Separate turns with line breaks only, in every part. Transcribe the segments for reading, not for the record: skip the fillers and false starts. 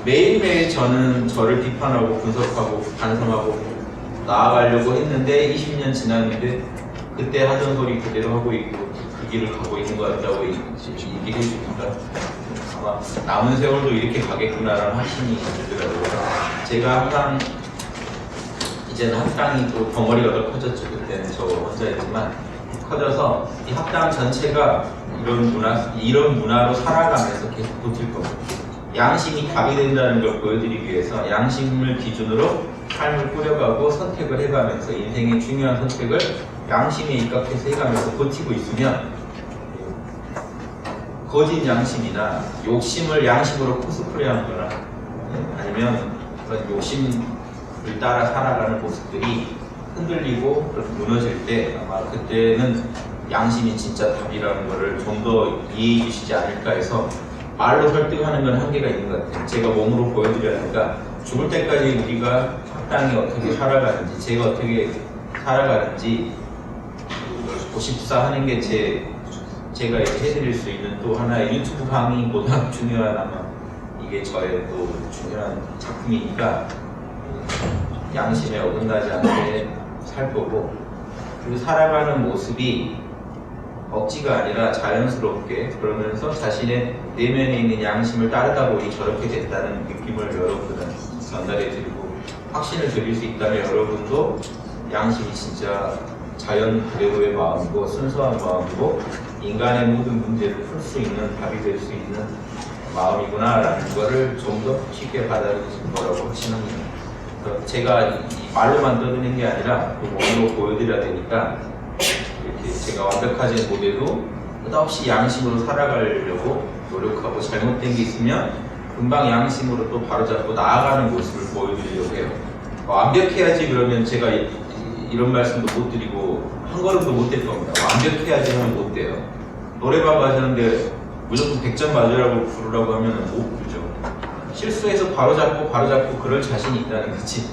매일매일 저는 저를 비판하고 분석하고 반성하고 나아가려고 했는데 20년 지났는데 그때 하던 소리 그대로 하고 있고 그 길을 가고 있는 것 같다고 얘기해 주니까 아마 남은 세월도 이렇게 가겠구나라는 확신이 들더라고요. 제가 항상 이제는 학당이 또 덩어리가 더 커졌죠. 그때는 저 혼자였지만 커져서 이 학당 전체가 이런 문화로 살아가면서 계속 버틸 겁니다. 양심이 답이 된다는 걸 보여드리기 위해서 양심을 기준으로 삶을 꾸려가고 선택을 해가면서 인생의 중요한 선택을 양심에 입각해서 해가면서 버티고 있으면 거짓 양심이나 욕심을 양심으로 코스프레하는 거나 아니면 그런 욕심을 따라 살아가는 모습들이 흔들리고 무너질 때 아마 그때는 양심이 진짜 답이라는 거를 좀 더 이해해 주시지 않을까 해서 말로 설득하는 건 한계가 있는 것 같아요. 제가 몸으로 보여드려야 하니까 죽을 때까지 우리가 학당이 어떻게 살아가는지 제가 어떻게 살아가는지 고집사 하는 게 제가 해드릴 수 있는 또 하나의 유튜브 강의보다 중요한 아마 이게 저의 또 중요한 작품이니까 양심에 어긋나지 않게 살 거고 그리고 살아가는 모습이 억지가 아니라 자연스럽게 그러면서 자신의 내면에 있는 양심을 따르다 보니 저렇게 됐다는 느낌을 여러분들은 전달해 드리고 확신을 드릴 수 있다면 여러분도 양심이 진짜 자연 그대로의 마음이고 순수한 마음이고 인간의 모든 문제를 풀 수 있는 답이 될 수 있는 마음이구나 라는 거를 좀 더 쉽게 받아들이실 거라고 확신합니다. 제가 말로만 떠드는 게 아니라 또 몸으로 보여드려야 되니까 이렇게 제가 완벽하지 못해도 끝없이 양심으로 살아가려고 노력하고 잘못된 게 있으면 금방 양심으로 또 바로잡고 나아가는 모습을 보여드리려고 해요. 완벽해야지 그러면 제가 이런 말씀도 못 드리고 한 걸음도 못 될 겁니다. 완벽해야지 하면 못 돼요. 노래방 가셨는데 무조건 100점 맞으라고 부르라고 하면 못 부르죠. 실수해서 바로잡고 그럴 자신이 있다는 거지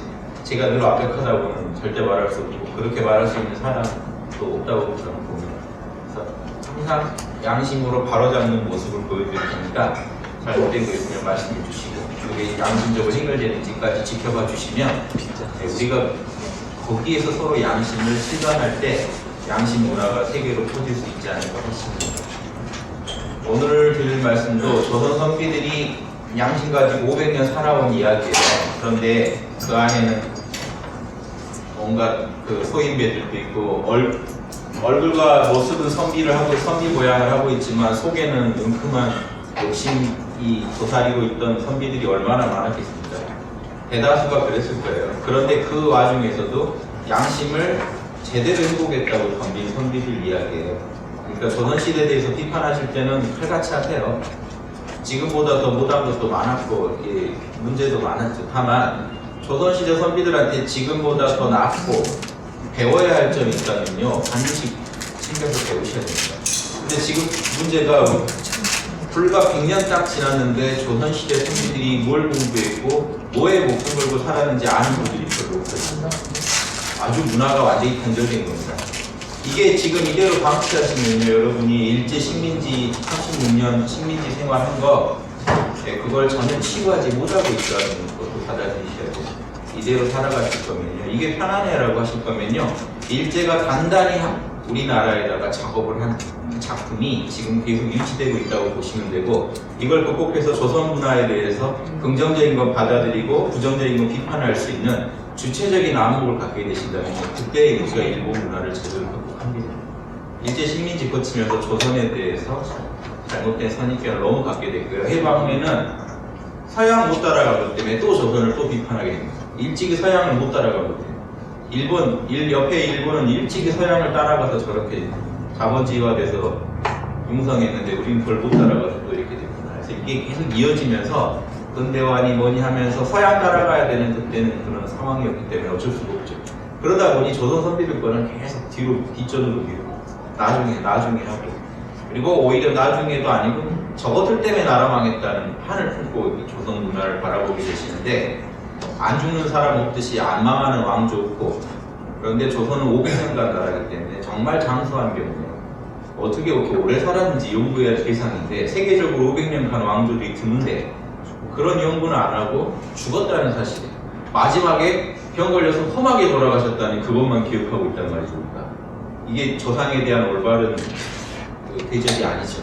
제가 늘 완벽하다고는 절대 말할 수 없고 그렇게 말할 수 있는 사람도 없다고 저는 봅니다. 그래서 항상 양심으로 바로잡는 모습을 보여드릴 테니까 잘못된 거 있으면 말씀해 주시고 그게 양심적으로 해결되는지까지 지켜봐 주시면 우리가 거기에서 서로 양심을 실현할 때 양심 문화가 세계로 퍼질 수 있지 않을까 싶습니다. 오늘 드릴 말씀도 조선 선비들이 양심 가지고 500년 살아온 이야기예요. 그런데 그 안에는 온갖 그 소인배들도 있고 얼굴과 모습은 선비를 하고 선비 모양을 하고 있지만 속에는 은큼한 욕심이 도사리고 있던 선비들이 얼마나 많았겠습니까? 대다수가 그랬을 거예요. 그런데 그 와중에서도 양심을 제대로 해보겠다고 덤빈 선비들 이야기예요. 그러니까 조선시대에 대해서 비판하실 때는 칼같이 하세요. 지금보다 더 못한 것도 많았고 문제도 많았죠. 다만 조선시대 선비들한테 지금보다 더 낫고 배워야 할 점이 있다면요 반드시 챙겨서 배우셔야 됩니다. 근데 지금 문제가 불과 100년 딱 지났는데 조선시대 선비들이 뭘 공부했고 뭐에 목숨 걸고 살았는지 아는 분들이 별로 없거든요. 아주 문화가 완전히 단절된 겁니다. 이게 지금 이대로 방치하시면요 여러분이 일제 식민지 36년 식민지 생활한 거 그걸 전혀 치유하지 못하고 있다는 것도 받아들이셔야 돼요. 이대로 살아가실 거면요 이게 편안해라고 하실 거면요 일제가 단단히 우리나라에다가 작업을 한 작품이 지금 계속 유지되고 있다고 보시면 되고 이걸 극복해서 조선 문화에 대해서 긍정적인 건 받아들이고 부정적인 건 비판할 수 있는 주체적인 안목을 갖게 되신다면 그때 우리가 일본 문화를 제대로 극복합니다. 일제 식민지 거치면서 조선에 대해서 잘못된 선입견을 너무 갖게 됐고요. 해방 후에는 서양 못 따라가기 때문에 또 조선을 또 비판하게 됩니다. 일찍이 서양을 못 따라가거든요. 옆에 일본은 일찍이 서양을 따라가서 저렇게 자본주의화돼서 융성했는데 우리는 그걸 못 따라가서 또 이렇게 됐구나. 그래서 이게 계속 이어지면서 근대화니 뭐니 하면서 서양 따라가야 되는 그때는 그런 상황이었기 때문에 어쩔 수가 없죠. 그러다 보니 조선 선비들 거는 계속 뒷전으로 미루고 나중에 하고 그리고 오히려 나중에도 아니고 저것들 때문에 나라 망했다는 판을 품고 조선 문화를 바라보게 되시는데 안 죽는 사람 없듯이 안 망하는 왕조 없고 그런데 조선은 500년간 나라이기 때문에 정말 장수한 경우에 어떻게 그렇게 오래 살았는지 연구해야 할 대상인데 세계적으로 500년간 왕조들이 드문데 그런 연구는 안 하고 죽었다는 사실. 마지막에 병 걸려서 험하게 돌아가셨다는 그것만 기억하고 있단 말이죠. 이게 조상에 대한 올바른 대접이 아니죠.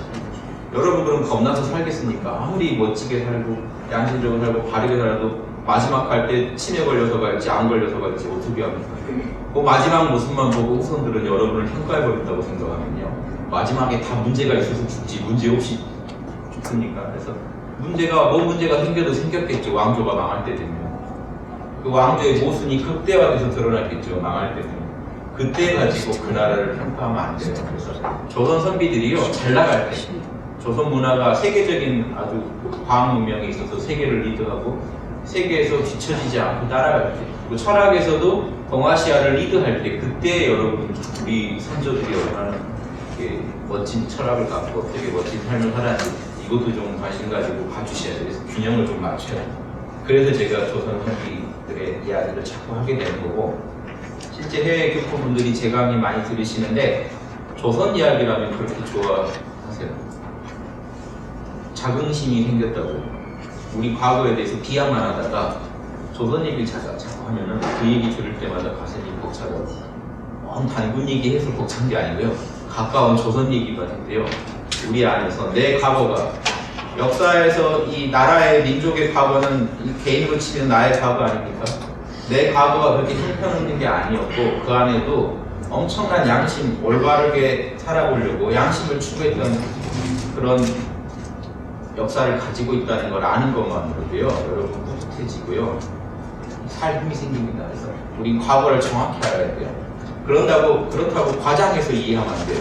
여러분 그럼 겁나서 살겠습니까? 아무리 멋지게 살고 양심적으로 살고 바르게 살아도 마지막 갈 때 치매 걸려서 갈지 안 걸려서 갈지 어떻게 합니까? 그 마지막 모습만 보고 후손들은 여러분을 평가해버린다고 생각하면요, 마지막에 다 문제가 있어서 죽지 문제 없이 죽습니까? 그래서 문제가 생겨도 생겼겠죠. 왕조가 망할 때 되면 그 왕조의 모순이 극대화돼서 드러났겠죠. 망할 때 되면 그때 가지고 그 나라를 평가하면 안 돼요. 그래서 조선 선비들이요, 잘 나갈 때 조선 문화가 세계적인 아주 과학 문명에 있어서 세계를 리드하고 세계에서 뒤처지지 않고 따라갈 때, 그리고 철학에서도 동아시아를 리드할 때, 그때 여러분 우리 선조들이 얼마나 멋진 철학을 갖고 되게 멋진 삶을 살았는지 이것도 좀 관심 가지고 봐주셔야 돼요. 그래서 균형을 좀 맞춰야 돼요. 그래서 제가 조선 선비들의 이야기를 자꾸 하게 되는 거고, 실제 해외 교포분들이 제 강의 많이 들으시는데 조선 이야기라면 그렇게 좋아하세요. 자긍심이 생겼다고. 우리 과거에 대해서 비하만 하다가 조선 얘기를 자꾸 하면은 그 얘기 들을 때마다 가슴이 벅차고, 단군 얘기해서 벅찬 게 아니고요, 가까운 조선 얘기가 된대요. 우리 안에서 내 과거가, 역사에서 이 나라의 민족의 과거는 이 개인으로 치면 나의 과거 아닙니까? 내 과거가 그렇게 형편없는 게 아니었고 그 안에도 엄청난 양심, 올바르게 살아보려고 양심을 추구했던 그런 역사를 가지고 있다는 걸 아는 것만으로도요, 여러분 뿌듯해지고요, 살 힘이 생깁니다. 그래서 우리 과거를 정확히 알아야 돼요. 그렇다고 과장해서 이해하면 안 돼요.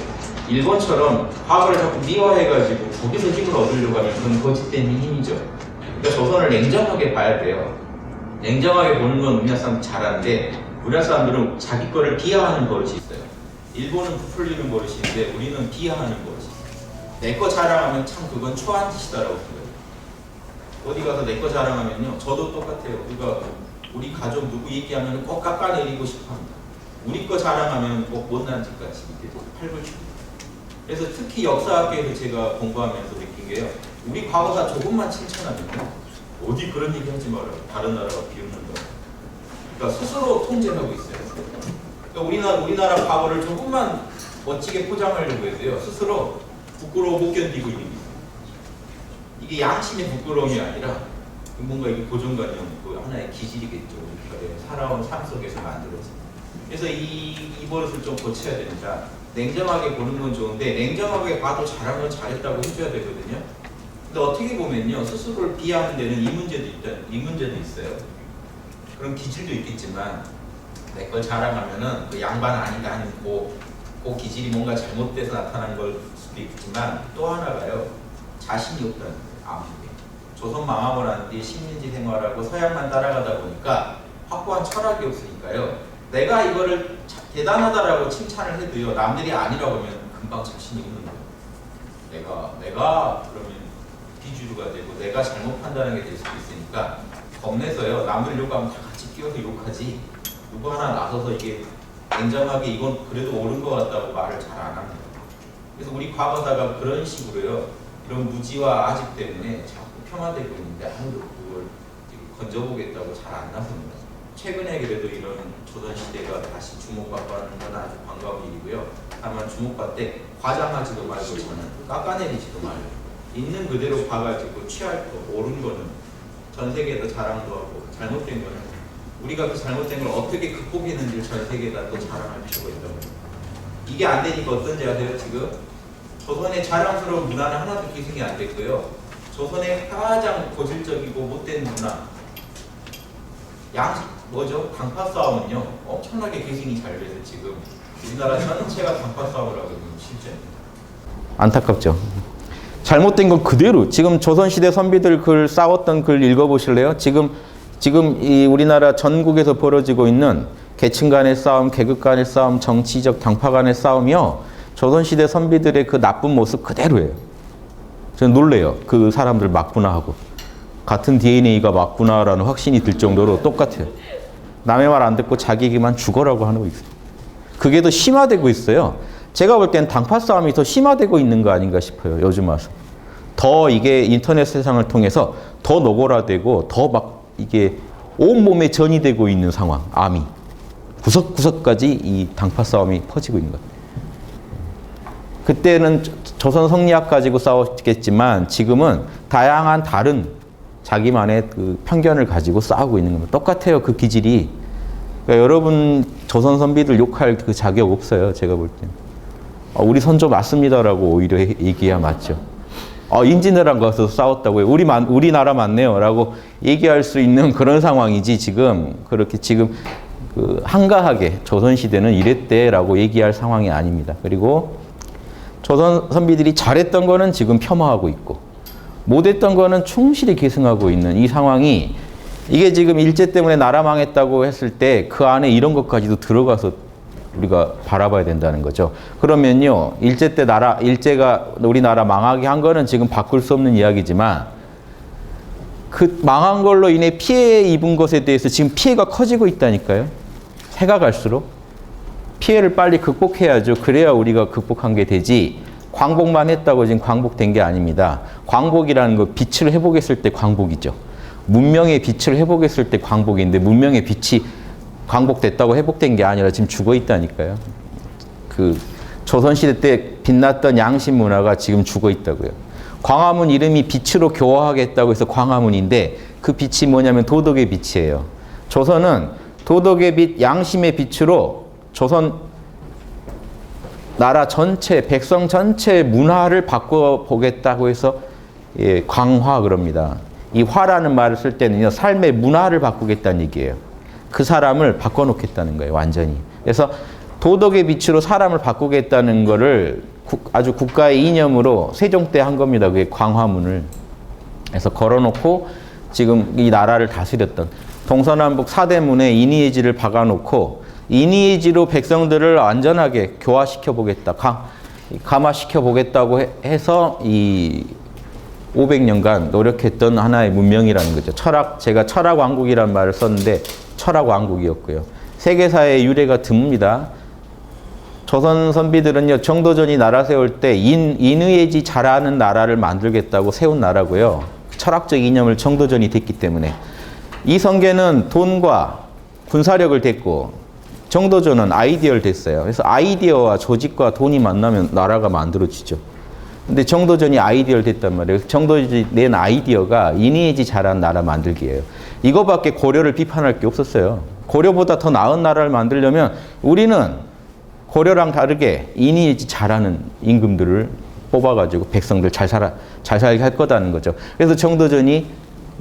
일본처럼 과거를 자꾸 미화해가지고 거기서 힘을 얻으려고 하면 그건 거짓된 힘이죠. 그러니까 조선을 냉정하게 봐야 돼요. 냉정하게 보는 건 우리나라 사람 잘하는데, 우리나라 사람들은 자기 거를 비하하는 버릇이 있어요. 일본은 부풀리는 버릇이 있는데 우리는 비하하는 버릇이 있어요. 내 거 자랑하면 참 그건 초한 짓이다라고 생각해요. 어디 가서 내 거 자랑하면요, 저도 똑같아요. 우리 가족 누구 얘기하면 꼭 깎아내리고 싶어 합니다. 우리 거 자랑하면 꼭 못난 짓같이 팔불 줍니다. 그래서 특히 역사학계에서 제가 공부하면서 느낀 게요, 우리 과거사 조금만 칭찬하면요, 어디 그런 얘기 하지 마라, 다른 나라가 비웃는다. 그러니까 스스로 통제하고 있어요. 그러니까 우리나라 과거를 조금만 멋지게 포장하려고 해도요, 스스로 부끄러워 못 견디고 있는 거예요. 이게 양심의 부끄러움이 아니라 뭔가 이게 고정관념, 그 하나의 기질이겠죠. 우리가 살아온 삶 속에서 만들어서. 그래서 이 버릇을 좀 고쳐야 됩니다. 냉정하게 보는 건 좋은데 냉정하게 봐도 잘한 건 잘했다고 해줘야 되거든요. 근데 어떻게 보면요, 스스로를 비하하는 데는 이 문제도 있어요. 그런 기질도 있겠지만 내 걸 자랑하면은 그 양반 아니다 하는 그 기질이 뭔가 잘못돼서 나타난 걸 수도 있지만, 또 하나가요, 자신이 없다는 거예요. 아무리 조선 망하고 난 뒤에 식민지 생활하고 서양만 따라가다 보니까 확고한 철학이 없으니까요, 내가 이거를 대단하다라고 칭찬을 해도요, 남들이 아니라고 하면 금방 자신이 없는 거예요. 내가 그러면 비주류가 되고 내가 잘못 판단하는 게 될 수도 있으니까 겁내서요, 남들 욕하면 다 같이 끼워서 욕하지, 누구 하나 나서서 이게 냉정하게 이건 그래도 옳은 것 같다고 말을 잘 안 합니다. 그래서 우리 과거사가 그런 식으로요, 이런 무지와 아집 때문에 자꾸 폄하되고 있는데 아무도 그걸 건져보겠다고 잘 안 나섭니다. 최근에 그래도 이런 조선시대가 다시 주목받고 하는 건 아주 반가운 일이고요. 다만 주목받되 과장하지도 말고 저는 깎아내리지도 말고 있는 그대로 봐가지고 취할 거, 옳은 거는 전 세계에다 자랑도 하고, 잘못된 거는 우리가 그 잘못된 걸 어떻게 극복했는지를 전 세계에다 또 자랑할 필요가 있다고 합니다. 이게 안 되니까 어떤지 아세요? 지금 조선의 자랑스러운 문화는 하나도 계승이 안 됐고요, 조선의 가장 고질적이고 못된 문화, 당파 싸움은요, 엄청나게 계승이 잘 돼서 지금 우리나라 전체가 당파 싸움을 하고 있는 실제입니다.
안타깝죠. 잘못된 건 그대로, 지금 조선시대 선비들 글 싸웠던 글 읽어보실래요? 지금 이 우리나라 전국에서 벌어지고 있는 계층 간의 싸움, 계급 간의 싸움, 정치적 당파 간의 싸움이요, 조선시대 선비들의 그 나쁜 모습 그대로예요. 저는 놀래요. 그 사람들 맞구나 하고. 같은 DNA가 맞구나라는 확신이 들 정도로 똑같아요. 남의 말 안 듣고 자기 얘기만 죽어라고 하는 거 있어요. 그게 더 심화되고 있어요. 제가 볼 땐 당파 싸움이 더 심화되고 있는 거 아닌가 싶어요, 요즘 와서. 더 이게 인터넷 세상을 통해서 더 노골화되고 더 막 이게 온몸에 전이 되고 있는 상황, 암이. 구석구석까지 이 당파 싸움이 퍼지고 있는 것. 그때는 조선 성리학 가지고 싸웠겠지만 지금은 다양한 다른 자기만의 그 편견을 가지고 싸우고 있는 겁니다. 똑같아요, 그 기질이. 그러니까 여러분 조선 선비들 욕할 그 자격 없어요, 제가 볼 때는. 우리 선조 맞습니다라고 오히려 얘기해야 맞죠. 임진왜란 가서 싸웠다고요. 우리나라 맞네요. 라고 얘기할 수 있는 그런 상황이지, 지금. 그렇게 지금 그 한가하게 조선시대는 이랬대라고 얘기할 상황이 아닙니다. 그리고 조선 선비들이 잘했던 거는 지금 폄하하고 있고, 못했던 거는 충실히 계승하고 있는 이 상황이, 이게 지금 일제 때문에 나라 망했다고 했을 때 그 안에 이런 것까지도 들어가서 우리가 바라봐야 된다는 거죠. 그러면요, 일제 때 일제가 우리나라 망하게 한 거는 지금 바꿀 수 없는 이야기지만, 그 망한 걸로 인해 피해 입은 것에 대해서 지금 피해가 커지고 있다니까요. 해가 갈수록. 피해를 빨리 극복해야죠. 그래야 우리가 극복한 게 되지, 광복만 했다고 지금 광복된 게 아닙니다. 광복이라는 거 빛을 회복했을 때 광복이죠. 문명의 빛을 회복했을 때 광복인데, 문명의 빛이 광복됐다고 회복된 게 아니라 지금 죽어 있다니까요. 그 조선시대 때 빛났던 양심 문화가 지금 죽어 있다고요. 광화문 이름이 빛으로 교화하겠다고 해서 광화문인데, 그 빛이 뭐냐면 도덕의 빛이에요. 조선은 도덕의 빛, 양심의 빛으로 조선 나라 전체, 백성 전체의 문화를 바꿔보겠다고 해서 광화 그럽니다. 이 화라는 말을 쓸 때는요, 삶의 문화를 바꾸겠다는 얘기예요. 그 사람을 바꿔놓겠다는 거예요, 완전히. 그래서 도덕의 빛으로 사람을 바꾸겠다는 거를 아주 국가의 이념으로 세종 때 한 겁니다. 그게 광화문을. 그래서 걸어놓고 지금 이 나라를 다스렸던 동서남북 4대문에 인의예지를 박아놓고, 인의예지로 백성들을 완전하게 교화시켜 보겠다, 감화시켜 보겠다고 해서 이 500년간 노력했던 하나의 문명이라는 거죠. 제가 철학왕국이라는 말을 썼는데 철학왕국이었고요. 세계사의 유래가 드뭅니다. 조선 선비들은요, 정도전이 나라 세울 때 인의예지 잘하는 나라를 만들겠다고 세운 나라고요. 철학적 이념을 정도전이 됐기 때문에. 이성계는 돈과 군사력을 댔고, 정도전은 아이디어를 댔어요. 그래서 아이디어와 조직과 돈이 만나면 나라가 만들어지죠. 근데 정도전이 아이디어를 댔단 말이에요. 정도전이 낸 아이디어가 인의예지 잘한 나라 만들기예요. 이거밖에 고려를 비판할 게 없었어요. 고려보다 더 나은 나라를 만들려면 우리는 고려랑 다르게 인의예지 잘하는 임금들을 뽑아가지고 백성들 잘 살게 할 거다는 거죠. 그래서 정도전이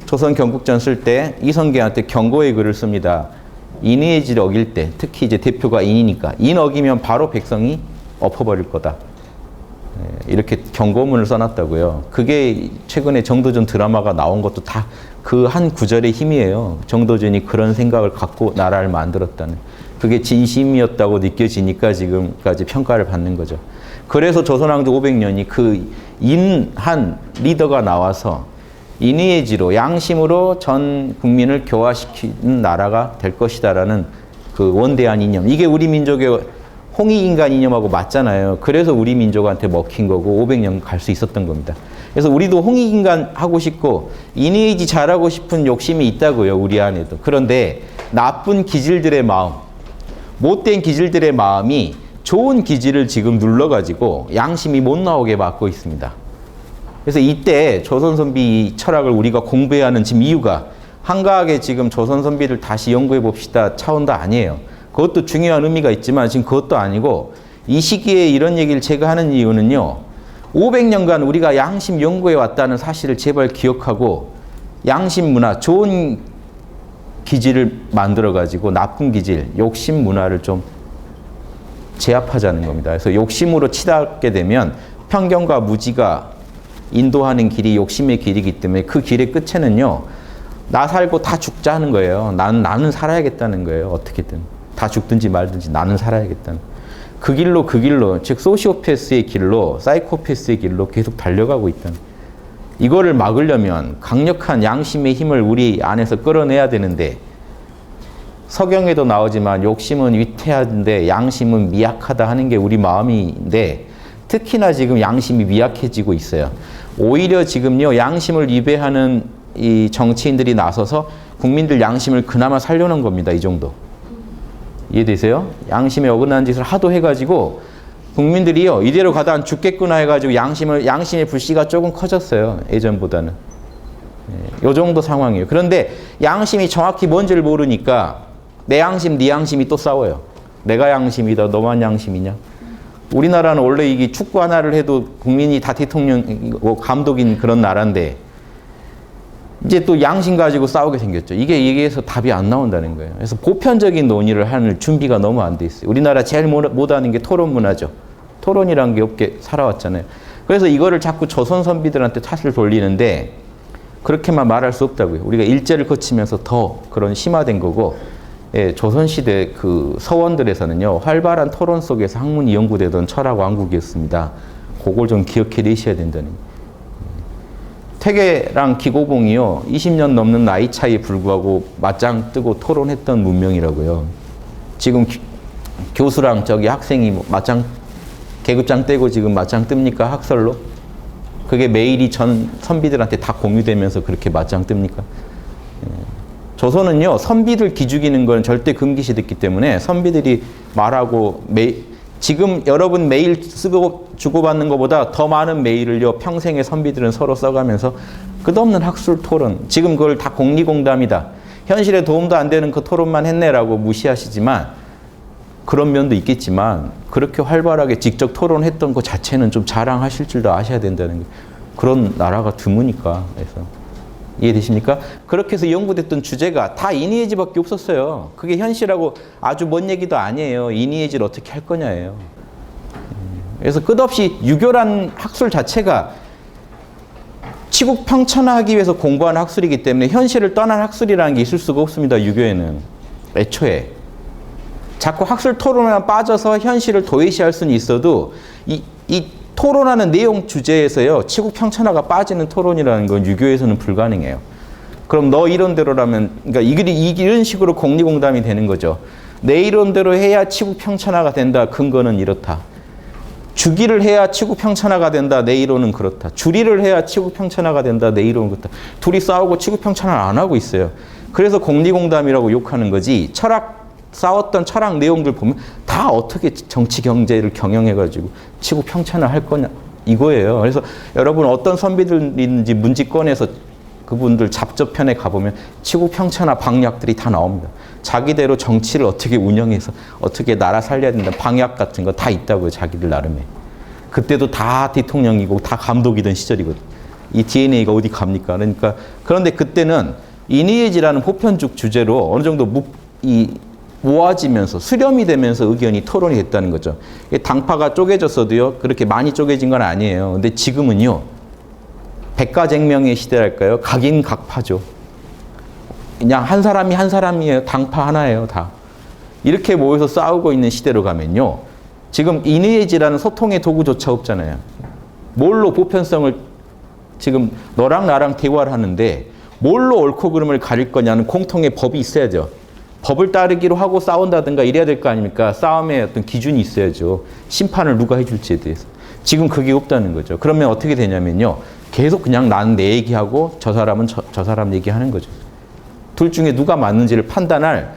조선 경국전 쓸 때 이성계한테 경고의 글을 씁니다. 인의예지를 어길 때, 특히 이제 대표가 인이니까, 인 어기면 바로 백성이 엎어버릴 거다. 이렇게 경고문을 써놨다고요. 그게 최근에 정도전 드라마가 나온 것도 다 그 한 구절의 힘이에요. 정도전이 그런 생각을 갖고 나라를 만들었다는. 그게 진심이었다고 느껴지니까 지금까지 평가를 받는 거죠. 그래서 조선왕조 500년이 그 인한 리더가 나와서 인의예지로, 양심으로 전 국민을 교화시키는 나라가 될 것이다라는 그 원대한 이념. 이게 우리 민족의 홍익인간 이념하고 맞잖아요. 그래서 우리 민족한테 먹힌 거고 500년 갈 수 있었던 겁니다. 그래서 우리도 홍익인간 하고 싶고 인의예지 잘하고 싶은 욕심이 있다고요, 우리 안에도. 그런데 나쁜 기질들의 마음, 못된 기질들의 마음이 좋은 기질을 지금 눌러가지고 양심이 못 나오게 막고 있습니다. 그래서 이때 조선 선비 철학을 우리가 공부해야 하는 지금 이유가, 한가하게 지금 조선 선비를 다시 연구해 봅시다 차원도 아니에요. 그것도 중요한 의미가 있지만 지금 그것도 아니고, 이 시기에 이런 얘기를 제가 하는 이유는요, 500년간 우리가 양심 연구해 왔다는 사실을 제발 기억하고, 양심 문화, 좋은 기질을 만들어 가지고 나쁜 기질, 욕심 문화를 좀 제압하자는 겁니다. 그래서 욕심으로 치닫게 되면 편견과 무지가 인도하는 길이 욕심의 길이기 때문에 그 길의 끝에는요, 나 살고 다 죽자 하는 거예요. 나는 살아야겠다는 거예요. 어떻게든. 다 죽든지 말든지 나는 살아야겠다는. 그 길로, 즉 소시오패스의 길로, 사이코패스의 길로 계속 달려가고 있다는. 이거를 막으려면 강력한 양심의 힘을 우리 안에서 끌어내야 되는데, 서경에도 나오지만 욕심은 위태한데 양심은 미약하다 하는 게 우리 마음인데, 특히나 지금 양심이 미약해지고 있어요. 오히려 지금요 양심을 위배하는 이 정치인들이 나서서 국민들 양심을 그나마 살려놓은 겁니다. 이 정도. 이해되세요? 양심에 어긋나는 짓을 하도 해가지고 국민들이요 이대로 가다 안 죽겠구나 해가지고 양심의 불씨가 조금 커졌어요. 예전보다는. 요 정도 상황이에요. 그런데 양심이 정확히 뭔지를 모르니까 내 양심, 네 양심이 또 싸워요. 내가 양심이다, 너만 양심이냐? 우리나라는 원래 이게 축구 하나를 해도 국민이 다 대통령, 감독인 그런 나라인데 이제 또 양심 가지고 싸우게 생겼죠. 이게서 답이 안 나온다는 거예요. 그래서 보편적인 논의를 할 준비가 너무 안 돼 있어요. 우리나라 제일 못하는 게 토론 문화죠. 토론이란 게 없게 살아왔잖아요. 그래서 이거를 자꾸 조선 선비들한테 탓을 돌리는데 그렇게만 말할 수 없다고요. 우리가 일제를 거치면서 더 그런 심화된 거고, 예, 조선시대 그 서원들에서는요, 활발한 토론 속에서 학문이 연구되던 철학 왕국이었습니다. 그걸 좀 기억해 내셔야 된다는 거예요. 퇴계랑 기고봉이요, 20년 넘는 나이 차이에 불구하고 맞짱 뜨고 토론했던 문명이라고요. 지금 교수랑 저기 학생이 뭐 맞짱, 계급장 떼고 지금 맞짱 뜹니까? 학설로? 그게 매일이 전 선비들한테 다 공유되면서 그렇게 맞짱 뜹니까? 조선은요, 선비들 기죽이는 건 절대 금기시됐기 때문에 선비들이 말하고 지금 여러분 메일 쓰고 주고받는 것보다 더 많은 메일을요, 평생의 선비들은 서로 써가면서 끝없는 학술 토론. 지금 그걸 다 공리공담이다. 현실에 도움도 안 되는 그 토론만 했네라고 무시하시지만 그런 면도 있겠지만 그렇게 활발하게 직접 토론했던 것 자체는 좀 자랑하실 줄도 아셔야 된다는 게 그런 나라가 드무니까. 그래서 이해되십니까? 그렇게 해서 연구됐던 주제가 다 이니에지밖에 없었어요. 그게 현실하고 아주 먼 얘기도 아니에요. 이니에지를 어떻게 할 거냐예요. 그래서 끝없이 유교란 학술 자체가 치국평천하기 위해서 공부하는 학술이기 때문에 현실을 떠난 학술이라는 게 있을 수가 없습니다. 유교에는. 애초에. 자꾸 학술 토론에만 빠져서 현실을 도외시할 수는 있어도 이 토론하는 내용 주제에서요, 치국평천하가 빠지는 토론이라는 건 유교에서는 불가능해요. 그럼 너 이론대로라면, 그러니까 이런 식으로 공리공담이 되는 거죠. 내 이론대로 해야 치국평천하가 된다. 근거는 이렇다. 주기를 해야 치국평천하가 된다. 내 이론은 그렇다. 주리를 해야 치국평천하가 된다. 내 이론은 그렇다. 둘이 싸우고 치국평천하를 안 하고 있어요. 그래서 공리공담이라고 욕하는 거지. 싸웠던 철학 내용들 보면 다 어떻게 정치 경제를 경영해가지고 치국평천을 할 거냐 이거예요. 그래서 여러분 어떤 선비들인지 문지권에서 그분들 잡저편에 가보면 치국평천하 방략들이 다 나옵니다. 자기대로 정치를 어떻게 운영해서 어떻게 나라 살려야 된다 방약 같은 거 다 있다고요. 자기들 나름에. 그때도 다 대통령이고 다 감독이던 시절이거든요. 이 DNA가 어디 갑니까? 그러니까 그런데 그때는 이니에지라는 보편적 주제로 어느 정도 모아지면서 수렴이 되면서 의견이 토론이 됐다는 거죠. 당파가 쪼개졌어도요, 그렇게 많이 쪼개진 건 아니에요. 근데 지금은요, 백가쟁명의 시대랄까요? 각인각파죠. 그냥 한 사람이 한 사람이에요. 당파 하나예요, 다. 이렇게 모여서 싸우고 있는 시대로 가면요, 지금 이니에지라는 소통의 도구조차 없잖아요. 뭘로 보편성을 지금 너랑 나랑 대화를 하는데 뭘로 옳고 그름을 가릴 거냐는 공통의 법이 있어야죠. 법을 따르기로 하고 싸운다든가 이래야 될 거 아닙니까? 싸움의 어떤 기준이 있어야죠. 심판을 누가 해줄지에 대해서. 지금 그게 없다는 거죠. 그러면 어떻게 되냐면요, 계속 그냥 나는 내 얘기하고 저 사람은 저 사람 얘기하는 거죠. 둘 중에 누가 맞는지를 판단할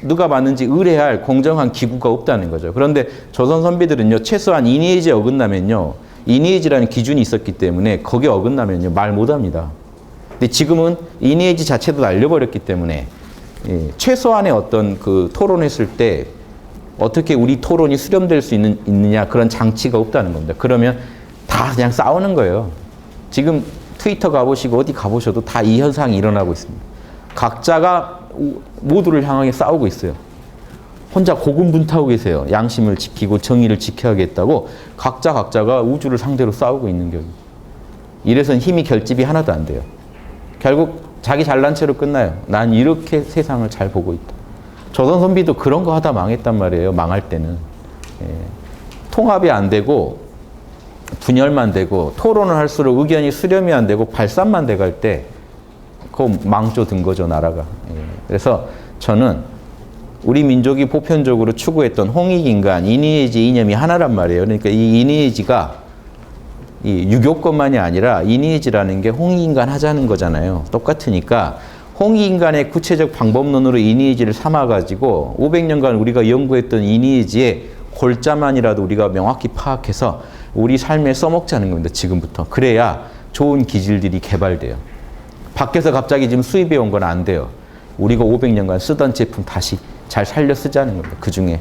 누가 맞는지 의뢰할 공정한 기구가 없다는 거죠. 그런데 조선 선비들은요, 최소한 이니에지에 어긋나면요, 이니에지라는 기준이 있었기 때문에 거기에 어긋나면요, 말 못합니다. 근데 지금은 이니에지 자체도 날려버렸기 때문에 최소한의 어떤 그 토론했을 때 어떻게 우리 토론이 수렴될 수 있느냐 그런 장치가 없다는 겁니다. 그러면 다 그냥 싸우는 거예요. 지금 트위터 가보시고 어디 가보셔도 다 이 현상이 일어나고 있습니다. 각자가 모두를 향하게 싸우고 있어요. 혼자 고군분투하고 계세요. 양심을 지키고 정의를 지켜야겠다고 각자가 우주를 상대로 싸우고 있는 격이에요. 이래서는 힘이 결집이 하나도 안 돼요. 결국 자기 잘난 채로 끝나요. 난 이렇게 세상을 잘 보고 있다. 조선 선비도 그런 거 하다 망했단 말이에요. 망할 때는. 통합이 안 되고 분열만 되고 토론을 할수록 의견이 수렴이 안 되고 발산만 돼갈 때 그거 망조 든 거죠, 나라가. 그래서 저는 우리 민족이 보편적으로 추구했던 홍익인간, 이니에지 이념이 하나란 말이에요. 그러니까 이 이니에지가 이 유교권만이 아니라 이니에지라는 게 홍익인간 하자는 거잖아요. 똑같으니까 홍익인간의 구체적 방법론으로 이니에지를 삼아가지고 500년간 우리가 연구했던 이니에지의 골자만이라도 우리가 명확히 파악해서 우리 삶에 써먹자는 겁니다. 지금부터. 그래야 좋은 기질들이 개발돼요. 밖에서 갑자기 지금 수입해 온 건 안 돼요. 우리가 500년간 쓰던 제품 다시 잘 살려 쓰자는 겁니다. 그 중에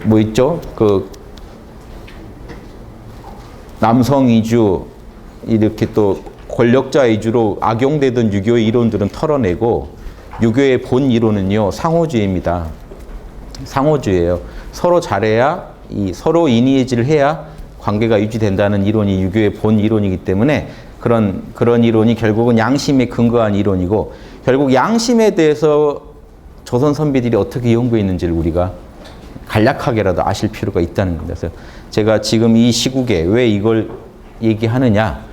뭐 있죠? 남성 위주 이렇게 또 권력자 위주로 악용되던 유교의 이론들은 털어내고 유교의 본 이론은요 상호주의입니다. 상호주의예요. 서로 잘해야 서로 이니에지를 해야 관계가 유지된다는 이론이 유교의 본 이론이기 때문에 그런 이론이 결국은 양심에 근거한 이론이고 결국 양심에 대해서 조선 선비들이 어떻게 연구했는지를 우리가 간략하게라도 아실 필요가 있다는 겁니다. 그래서 제가 지금 이 시국에 왜 이걸 얘기하느냐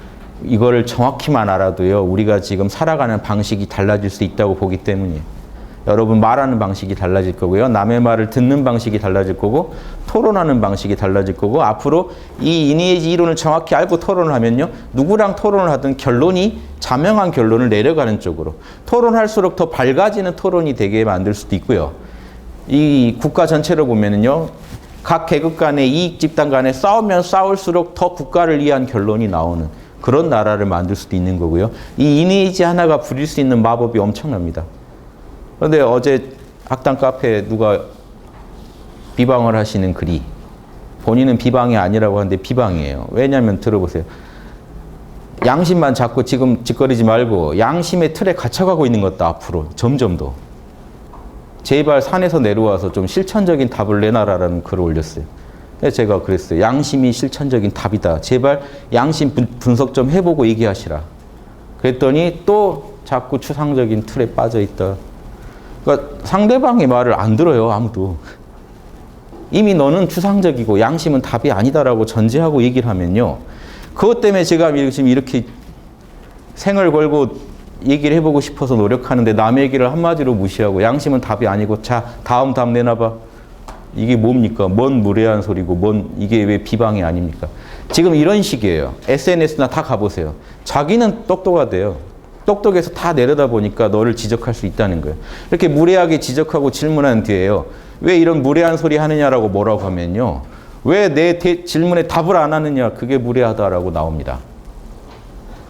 이거를 정확히만 알아도요 우리가 지금 살아가는 방식이 달라질 수 있다고 보기 때문이에요. 여러분 말하는 방식이 달라질 거고요. 남의 말을 듣는 방식이 달라질 거고 토론하는 방식이 달라질 거고 앞으로 이 이니에지 이론을 정확히 알고 토론을 하면요. 누구랑 토론을 하든 결론이 자명한 결론을 내려가는 쪽으로 토론할수록 더 밝아지는 토론이 되게 만들 수도 있고요. 이 국가 전체로 보면은요. 각 계급 간의 이익 집단 간에 싸우면 싸울수록 더 국가를 위한 결론이 나오는 그런 나라를 만들 수도 있는 거고요. 이 이니에지 하나가 부릴 수 있는 마법이 엄청납니다. 그런데 어제 학당 카페에 누가 비방을 하시는 글이 본인은 비방이 아니라고 하는데 비방이에요. 왜냐하면 들어보세요. 양심만 자꾸 지금 짓거리지 말고 양심의 틀에 갇혀가고 있는 것도 앞으로 점점 더. 제발 산에서 내려와서 좀 실천적인 답을 내놔라라는 글을 올렸어요. 그래서 제가 그랬어요. 양심이 실천적인 답이다. 제발 양심 분석 좀 해보고 얘기하시라. 그랬더니 또 자꾸 추상적인 틀에 빠져있다. 그러니까 상대방의 말을 안 들어요. 아무도. 이미 너는 추상적이고 양심은 답이 아니다라고 전제하고 얘기를 하면요. 그것 때문에 제가 지금 이렇게 생을 걸고 얘기를 해보고 싶어서 노력하는데 남의 얘기를 한마디로 무시하고 양심은 답이 아니고 자 다음 답 내놔봐. 이게 뭡니까? 뭔 무례한 소리고 이게 왜 비방이 아닙니까? 지금 이런 식이에요. SNS나 다 가보세요. 자기는 똑똑하대요. 똑똑해서 다 내려다 보니까 너를 지적할 수 있다는 거예요. 이렇게 무례하게 지적하고 질문한 뒤에요. 왜 이런 무례한 소리 하느냐라고 뭐라고 하면요. 왜 내 질문에 답을 안 하느냐. 그게 무례하다라고 나옵니다.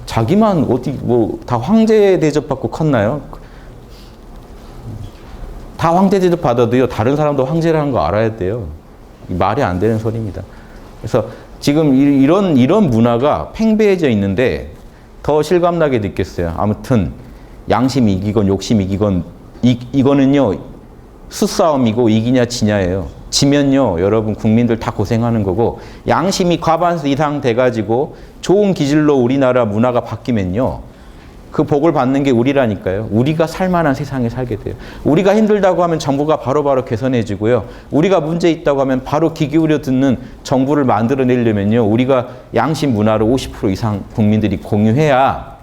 자기만 어디 다 황제 대접받고 컸나요? 다 황제 대접 받아도요. 다른 사람도 황제라는 거 알아야 돼요. 말이 안 되는 소리입니다. 그래서 지금 이런 문화가 팽배해져 있는데 더 실감나게 느꼈어요. 아무튼 양심이 이기건 욕심이 이기건 이거는요. 수싸움이고 이기냐 지냐예요. 지면요. 여러분 국민들 다 고생하는 거고 양심이 과반수 이상 돼가지고 좋은 기질로 우리나라 문화가 바뀌면요. 그 복을 받는 게 우리라니까요. 우리가 살만한 세상에 살게 돼요. 우리가 힘들다고 하면 정부가 바로바로 개선해주고요. 우리가 문제 있다고 하면 바로 귀 기울여 듣는 정부를 만들어내려면요. 우리가 양심 문화를 50% 이상 국민들이 공유해야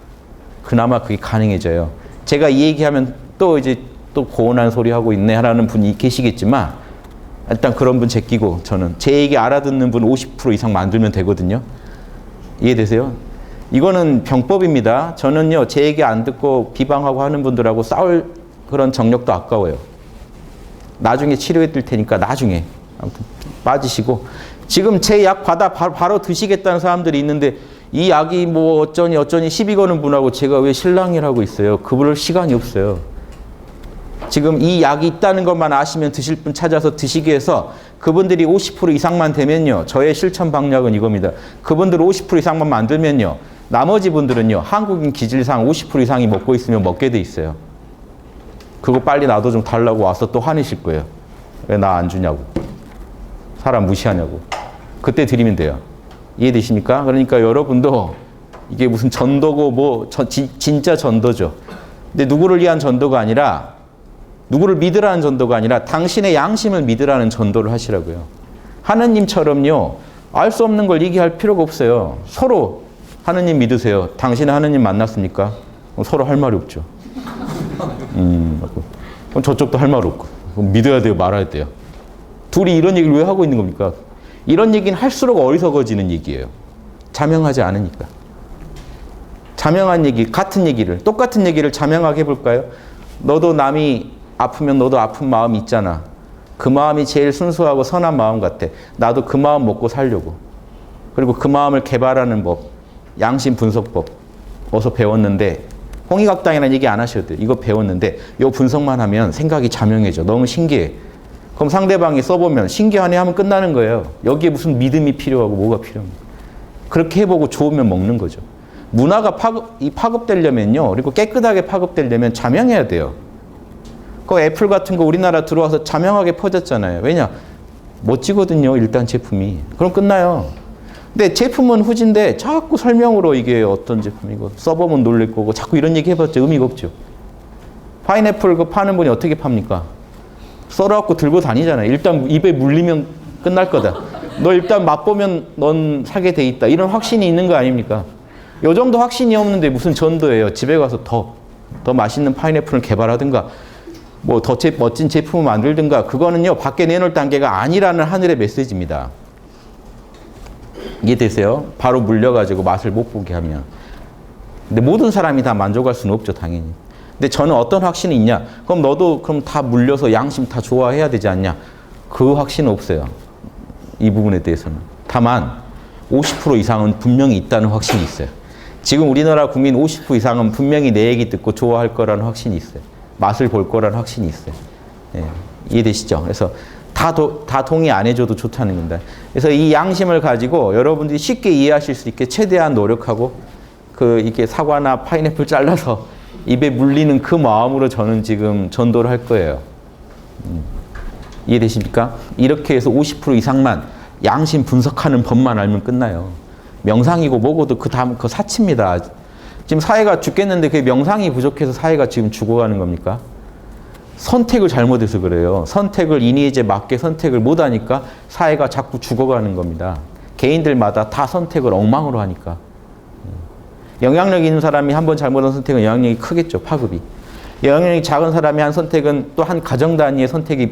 그나마 그게 가능해져요. 제가 이 얘기하면 또 고운한 소리 하고 있네 하라는 분이 계시겠지만 일단 그런 분 제끼고 저는 제 얘기 알아듣는 분 50% 이상 만들면 되거든요. 이해되세요? 이거는 병법입니다. 저는요, 제 얘기 안 듣고 비방하고 하는 분들하고 싸울 그런 정력도 아까워요. 나중에 치료해 드릴 테니까 나중에. 아무튼 빠지시고. 지금 제 약 받아 바로 드시겠다는 사람들이 있는데 이 약이 뭐 어쩌니 시비 거는 분하고 제가 왜 실랑이라고 있어요. 그럴 시간이 없어요. 지금 이 약이 있다는 것만 아시면 드실 분 찾아서 드시게 해서 그분들이 50% 이상만 되면요. 저의 실천 방략은 이겁니다. 그분들 50% 이상만 만들면요. 나머지 분들은요. 한국인 기질상 50% 이상이 먹고 있으면 먹게 돼 있어요. 그거 빨리 나도 좀 달라고 와서 또 화내실 거예요. 왜 나 안 주냐고. 사람 무시하냐고. 그때 드리면 돼요. 이해되십니까? 그러니까 여러분도 이게 무슨 전도고 진짜 전도죠. 근데 누구를 위한 전도가 아니라 누구를 믿으라는 전도가 아니라 당신의 양심을 믿으라는 전도를 하시라고요. 하느님처럼요. 알 수 없는 걸 얘기할 필요가 없어요. 서로 하느님 믿으세요. 당신은 하느님 만났습니까? 서로 할 말이 없죠. 그럼 저쪽도 할 말 없고. 믿어야 돼요? 말아야 돼요? 둘이 이런 얘기를 왜 하고 있는 겁니까? 이런 얘기는 할수록 어리석어지는 얘기예요. 자명하지 않으니까. 자명한 얘기, 같은 얘기를, 똑같은 얘기를 자명하게 해볼까요? 너도 남이 아프면 너도 아픈 마음이 있잖아. 그 마음이 제일 순수하고 선한 마음 같아. 나도 그 마음 먹고 살려고. 그리고 그 마음을 개발하는 법, 양심 분석법 어서 배웠는데 홍익학당이라는 얘기 안 하셔도 돼요. 이거 배웠는데 이 분석만 하면 생각이 자명해져. 너무 신기해. 그럼 상대방이 써보면 신기하네 하면 끝나는 거예요. 여기에 무슨 믿음이 필요하고 뭐가 필요합니까? 그렇게 해보고 좋으면 먹는 거죠. 문화가 파급되려면요. 그리고 깨끗하게 파급되려면 자명해야 돼요. 그 애플 같은 거 우리나라 들어와서 자명하게 퍼졌잖아요. 왜냐? 멋지거든요. 일단 제품이. 그럼 끝나요. 근데 제품은 후진데 자꾸 설명으로 이게 어떤 제품이고 써보면 놀랄 거고 자꾸 이런 얘기 해봤자 의미가 없죠. 파인애플 그 파는 분이 어떻게 팝니까? 썰어갖고 들고 다니잖아요. 일단 입에 물리면 끝날 거다. 너 일단 맛보면 넌 사게 돼 있다. 이런 확신이 있는 거 아닙니까? 요 정도 확신이 없는데 무슨 전도예요. 집에 가서 더 맛있는 파인애플을 개발하든가 뭐 더 멋진 제품을 만들든가 그거는요. 밖에 내놓을 단계가 아니라는 하늘의 메시지입니다. 이해되세요? 바로 물려가지고 맛을 못 보게 하면. 근데 모든 사람이 다 만족할 수는 없죠, 당연히. 근데 저는 어떤 확신이 있냐? 그럼 너도 그럼 다 물려서 양심 다 좋아해야 되지 않냐? 그 확신은 없어요. 이 부분에 대해서는. 다만 50% 이상은 분명히 있다는 확신이 있어요. 지금 우리나라 국민 50% 이상은 분명히 내 얘기 듣고 좋아할 거라는 확신이 있어요. 맛을 볼 거라는 확신이 있어요. 예, 이해되시죠? 그래서 다 동의 안 해줘도 좋다는 겁니다. 그래서 이 양심을 가지고 여러분들이 쉽게 이해하실 수 있게 최대한 노력하고 이렇게 사과나 파인애플 잘라서 입에 물리는 그 마음으로 저는 지금 전도를 할 거예요. 이해되십니까? 이렇게 해서 50% 이상만 양심 분석하는 법만 알면 끝나요. 명상이고 뭐고도 그 다음 그 사치입니다. 지금 사회가 죽겠는데 그게 명상이 부족해서 사회가 지금 죽어가는 겁니까? 선택을 잘못해서 그래요. 선택을 이니에제 맞게 선택을 못하니까 사회가 자꾸 죽어가는 겁니다. 개인들마다 다 선택을 엉망으로 하니까. 영향력 있는 사람이 한 번 잘못한 선택은 영향력이 크겠죠. 파급이. 영향력이 작은 사람이 한 선택은 또 한 가정 단위의 선택의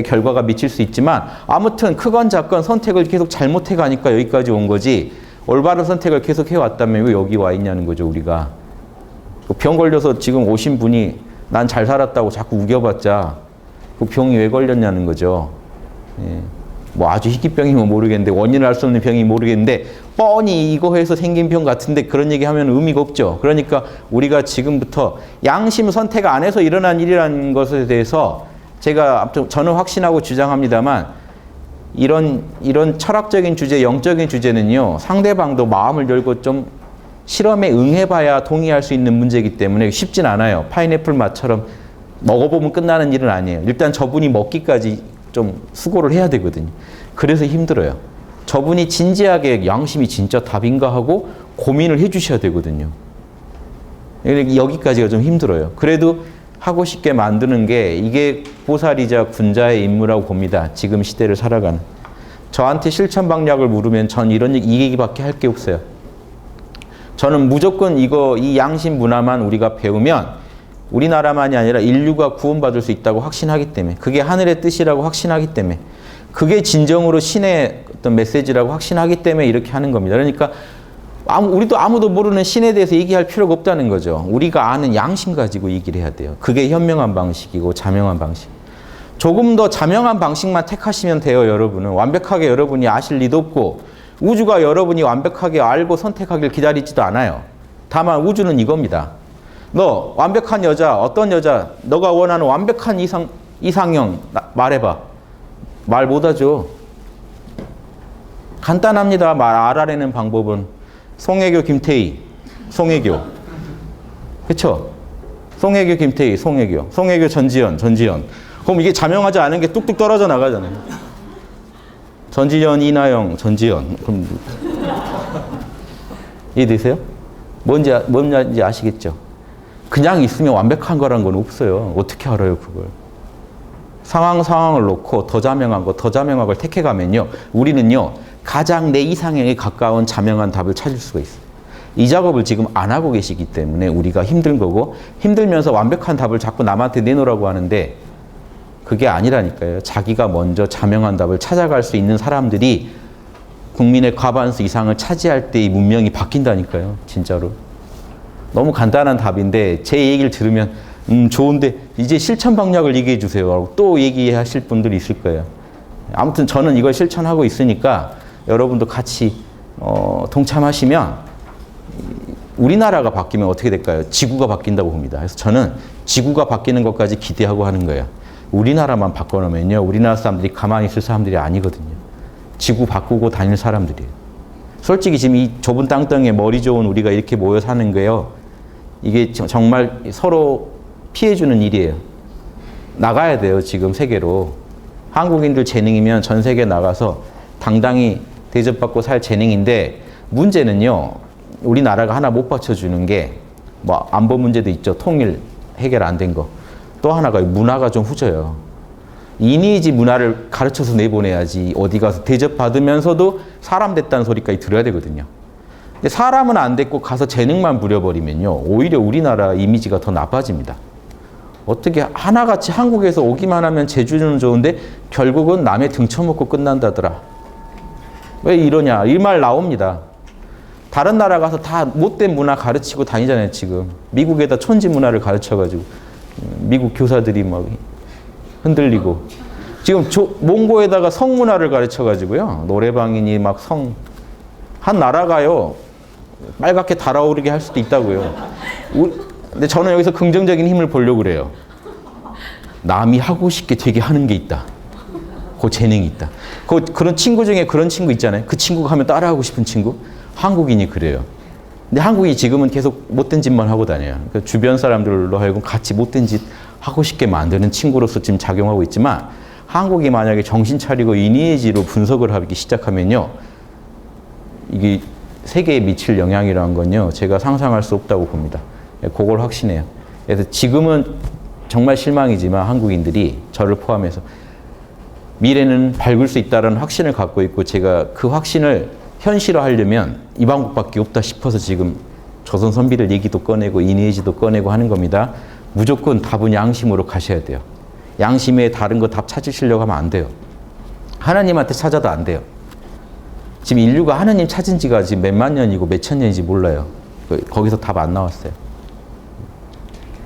결과가 미칠 수 있지만 아무튼 크건 작건 선택을 계속 잘못해 가니까 여기까지 온 거지 올바른 선택을 계속 해왔다면 왜 여기 와 있냐는 거죠. 우리가. 병 걸려서 지금 오신 분이 난 잘 살았다고 자꾸 우겨봤자 그 병이 왜 걸렸냐는 거죠. 예. 뭐 아주 희귀병이면 모르겠는데 원인을 알 수 없는 병이 모르겠는데 뻔히 이거 해서 생긴 병 같은데 그런 얘기하면 의미가 없죠. 그러니까 우리가 지금부터 양심 선택 안에서 일어난 일이라는 것에 대해서 제가 저는 확신하고 주장합니다만 이런 철학적인 주제, 영적인 주제는요. 상대방도 마음을 열고 좀 실험에 응해봐야 동의할 수 있는 문제이기 때문에 쉽진 않아요. 파인애플 맛처럼 먹어보면 끝나는 일은 아니에요. 일단 저분이 먹기까지 좀 수고를 해야 되거든요. 그래서 힘들어요. 저분이 진지하게 양심이 진짜 답인가 하고 고민을 해주셔야 되거든요. 여기까지가 좀 힘들어요. 그래도 하고 싶게 만드는 게 이게 보살이자 군자의 임무라고 봅니다. 지금 시대를 살아가는. 저한테 실천 방략을 물으면 전 이런 이 얘기밖에 할 게 없어요. 저는 무조건 이 양심 문화만 우리가 배우면 우리나라만이 아니라 인류가 구원받을 수 있다고 확신하기 때문에 그게 하늘의 뜻이라고 확신하기 때문에 그게 진정으로 신의 어떤 메시지라고 확신하기 때문에 이렇게 하는 겁니다. 그러니까 우리도 아무도 모르는 신에 대해서 얘기할 필요가 없다는 거죠. 우리가 아는 양심 가지고 얘기를 해야 돼요. 그게 현명한 방식이고 자명한 방식. 조금 더 자명한 방식만 택하시면 돼요. 여러분은. 완벽하게 여러분이 아실 리도 없고 우주가 여러분이 완벽하게 알고 선택하길 기다리지도 않아요. 다만 우주는 이겁니다. 너 완벽한 여자, 어떤 여자, 너가 원하는 완벽한 이상형 말해봐. 말 못하죠. 간단합니다. 말 알아내는 방법은. 송혜교, 김태희, 송혜교. 그쵸? 송혜교, 김태희, 송혜교. 송혜교, 전지현. 그럼 이게 자명하지 않은 게 뚝뚝 떨어져 나가잖아요. 전지현, 이나영, 전지현. 그럼 이해되세요? 뭔지 아시겠죠? 그냥 있으면 완벽한 거란 건 없어요. 어떻게 알아요, 그걸? 상황을 놓고 더 자명한 걸 택해가면요. 우리는요, 가장 내 이상형에 가까운 자명한 답을 찾을 수가 있어요. 이 작업을 지금 안 하고 계시기 때문에 우리가 힘든 거고, 힘들면서 완벽한 답을 자꾸 남한테 내놓으라고 하는데, 그게 아니라니까요. 자기가 먼저 자명한 답을 찾아갈 수 있는 사람들이 국민의 과반수 이상을 차지할 때 이 문명이 바뀐다니까요. 진짜로. 너무 간단한 답인데 제 얘기를 들으면 좋은데 이제 실천 방향을 얘기해 주세요 라고 또 얘기하실 분들이 있을 거예요. 아무튼 저는 이걸 실천하고 있으니까 여러분도 같이 동참하시면 우리나라가 바뀌면 어떻게 될까요? 지구가 바뀐다고 봅니다. 그래서 저는 지구가 바뀌는 것까지 기대하고 하는 거예요. 우리나라만 바꿔놓으면요. 우리나라 사람들이 가만히 있을 사람들이 아니거든요. 지구 바꾸고 다닐 사람들이에요. 솔직히 지금 이 좁은 땅덩이에 머리 좋은 우리가 이렇게 모여 사는 거예요. 이게 정말 서로 피해주는 일이에요. 나가야 돼요. 지금 세계로. 한국인들 재능이면 전 세계 나가서 당당히 대접받고 살 재능인데 문제는요. 우리나라가 하나 못 받쳐주는 게 뭐 안보 문제도 있죠. 통일 해결 안 된 거. 또 하나가 문화가 좀 후져요. 이니지 문화를 가르쳐서 내보내야지 어디 가서 대접받으면서도 사람 됐다는 소리까지 들어야 되거든요. 근데 사람은 안 됐고 가서 재능만 부려버리면요. 오히려 우리나라 이미지가 더 나빠집니다. 어떻게 하나같이 한국에서 오기만 하면 제주는 좋은데 결국은 남의 등쳐먹고 끝난다더라. 왜 이러냐. 이 말 나옵니다. 다른 나라 가서 다 못된 문화 가르치고 다니잖아요. 지금. 미국에다 촌지 문화를 가르쳐가지고 미국 교사들이 막 흔들리고 지금 몽고에다가 성문화를 가르쳐가지고요. 노래방이니 막 한 나라가요. 빨갛게 달아오르게 할 수도 있다고요. 근데 저는 여기서 긍정적인 힘을 보려고 그래요. 남이 하고 싶게 되게 하는 게 있다. 그 재능이 있다. 그런 친구 중에 그런 친구 있잖아요. 그 친구가 하면 따라하고 싶은 친구. 한국인이 그래요. 근데 한국이 지금은 계속 못된 짓만 하고 다녀요. 그러니까 주변 사람들로 하여금 같이 못된 짓 하고 싶게 만드는 친구로서 지금 작용하고 있지만 한국이 만약에 정신 차리고 이니에지로 분석을 하기 시작하면요. 이게 세계에 미칠 영향이라는 건요. 제가 상상할 수 없다고 봅니다. 그걸 확신해요. 그래서 지금은 정말 실망이지만 한국인들이 저를 포함해서 미래는 밝을 수 있다는 확신을 갖고 있고 제가 그 확신을 현실화하려면 이 방법밖에 없다 싶어서 지금 조선 선비들 얘기도 꺼내고 이니에지도 꺼내고 하는 겁니다. 무조건 답은 양심으로 가셔야 돼요. 양심에 다른 거 답 찾으시려고 하면 안 돼요. 하나님한테 찾아도 안 돼요. 지금 인류가 하나님 찾은 지가 지금 몇만 년이고 몇천 년인지 몰라요. 거기서 답 안 나왔어요.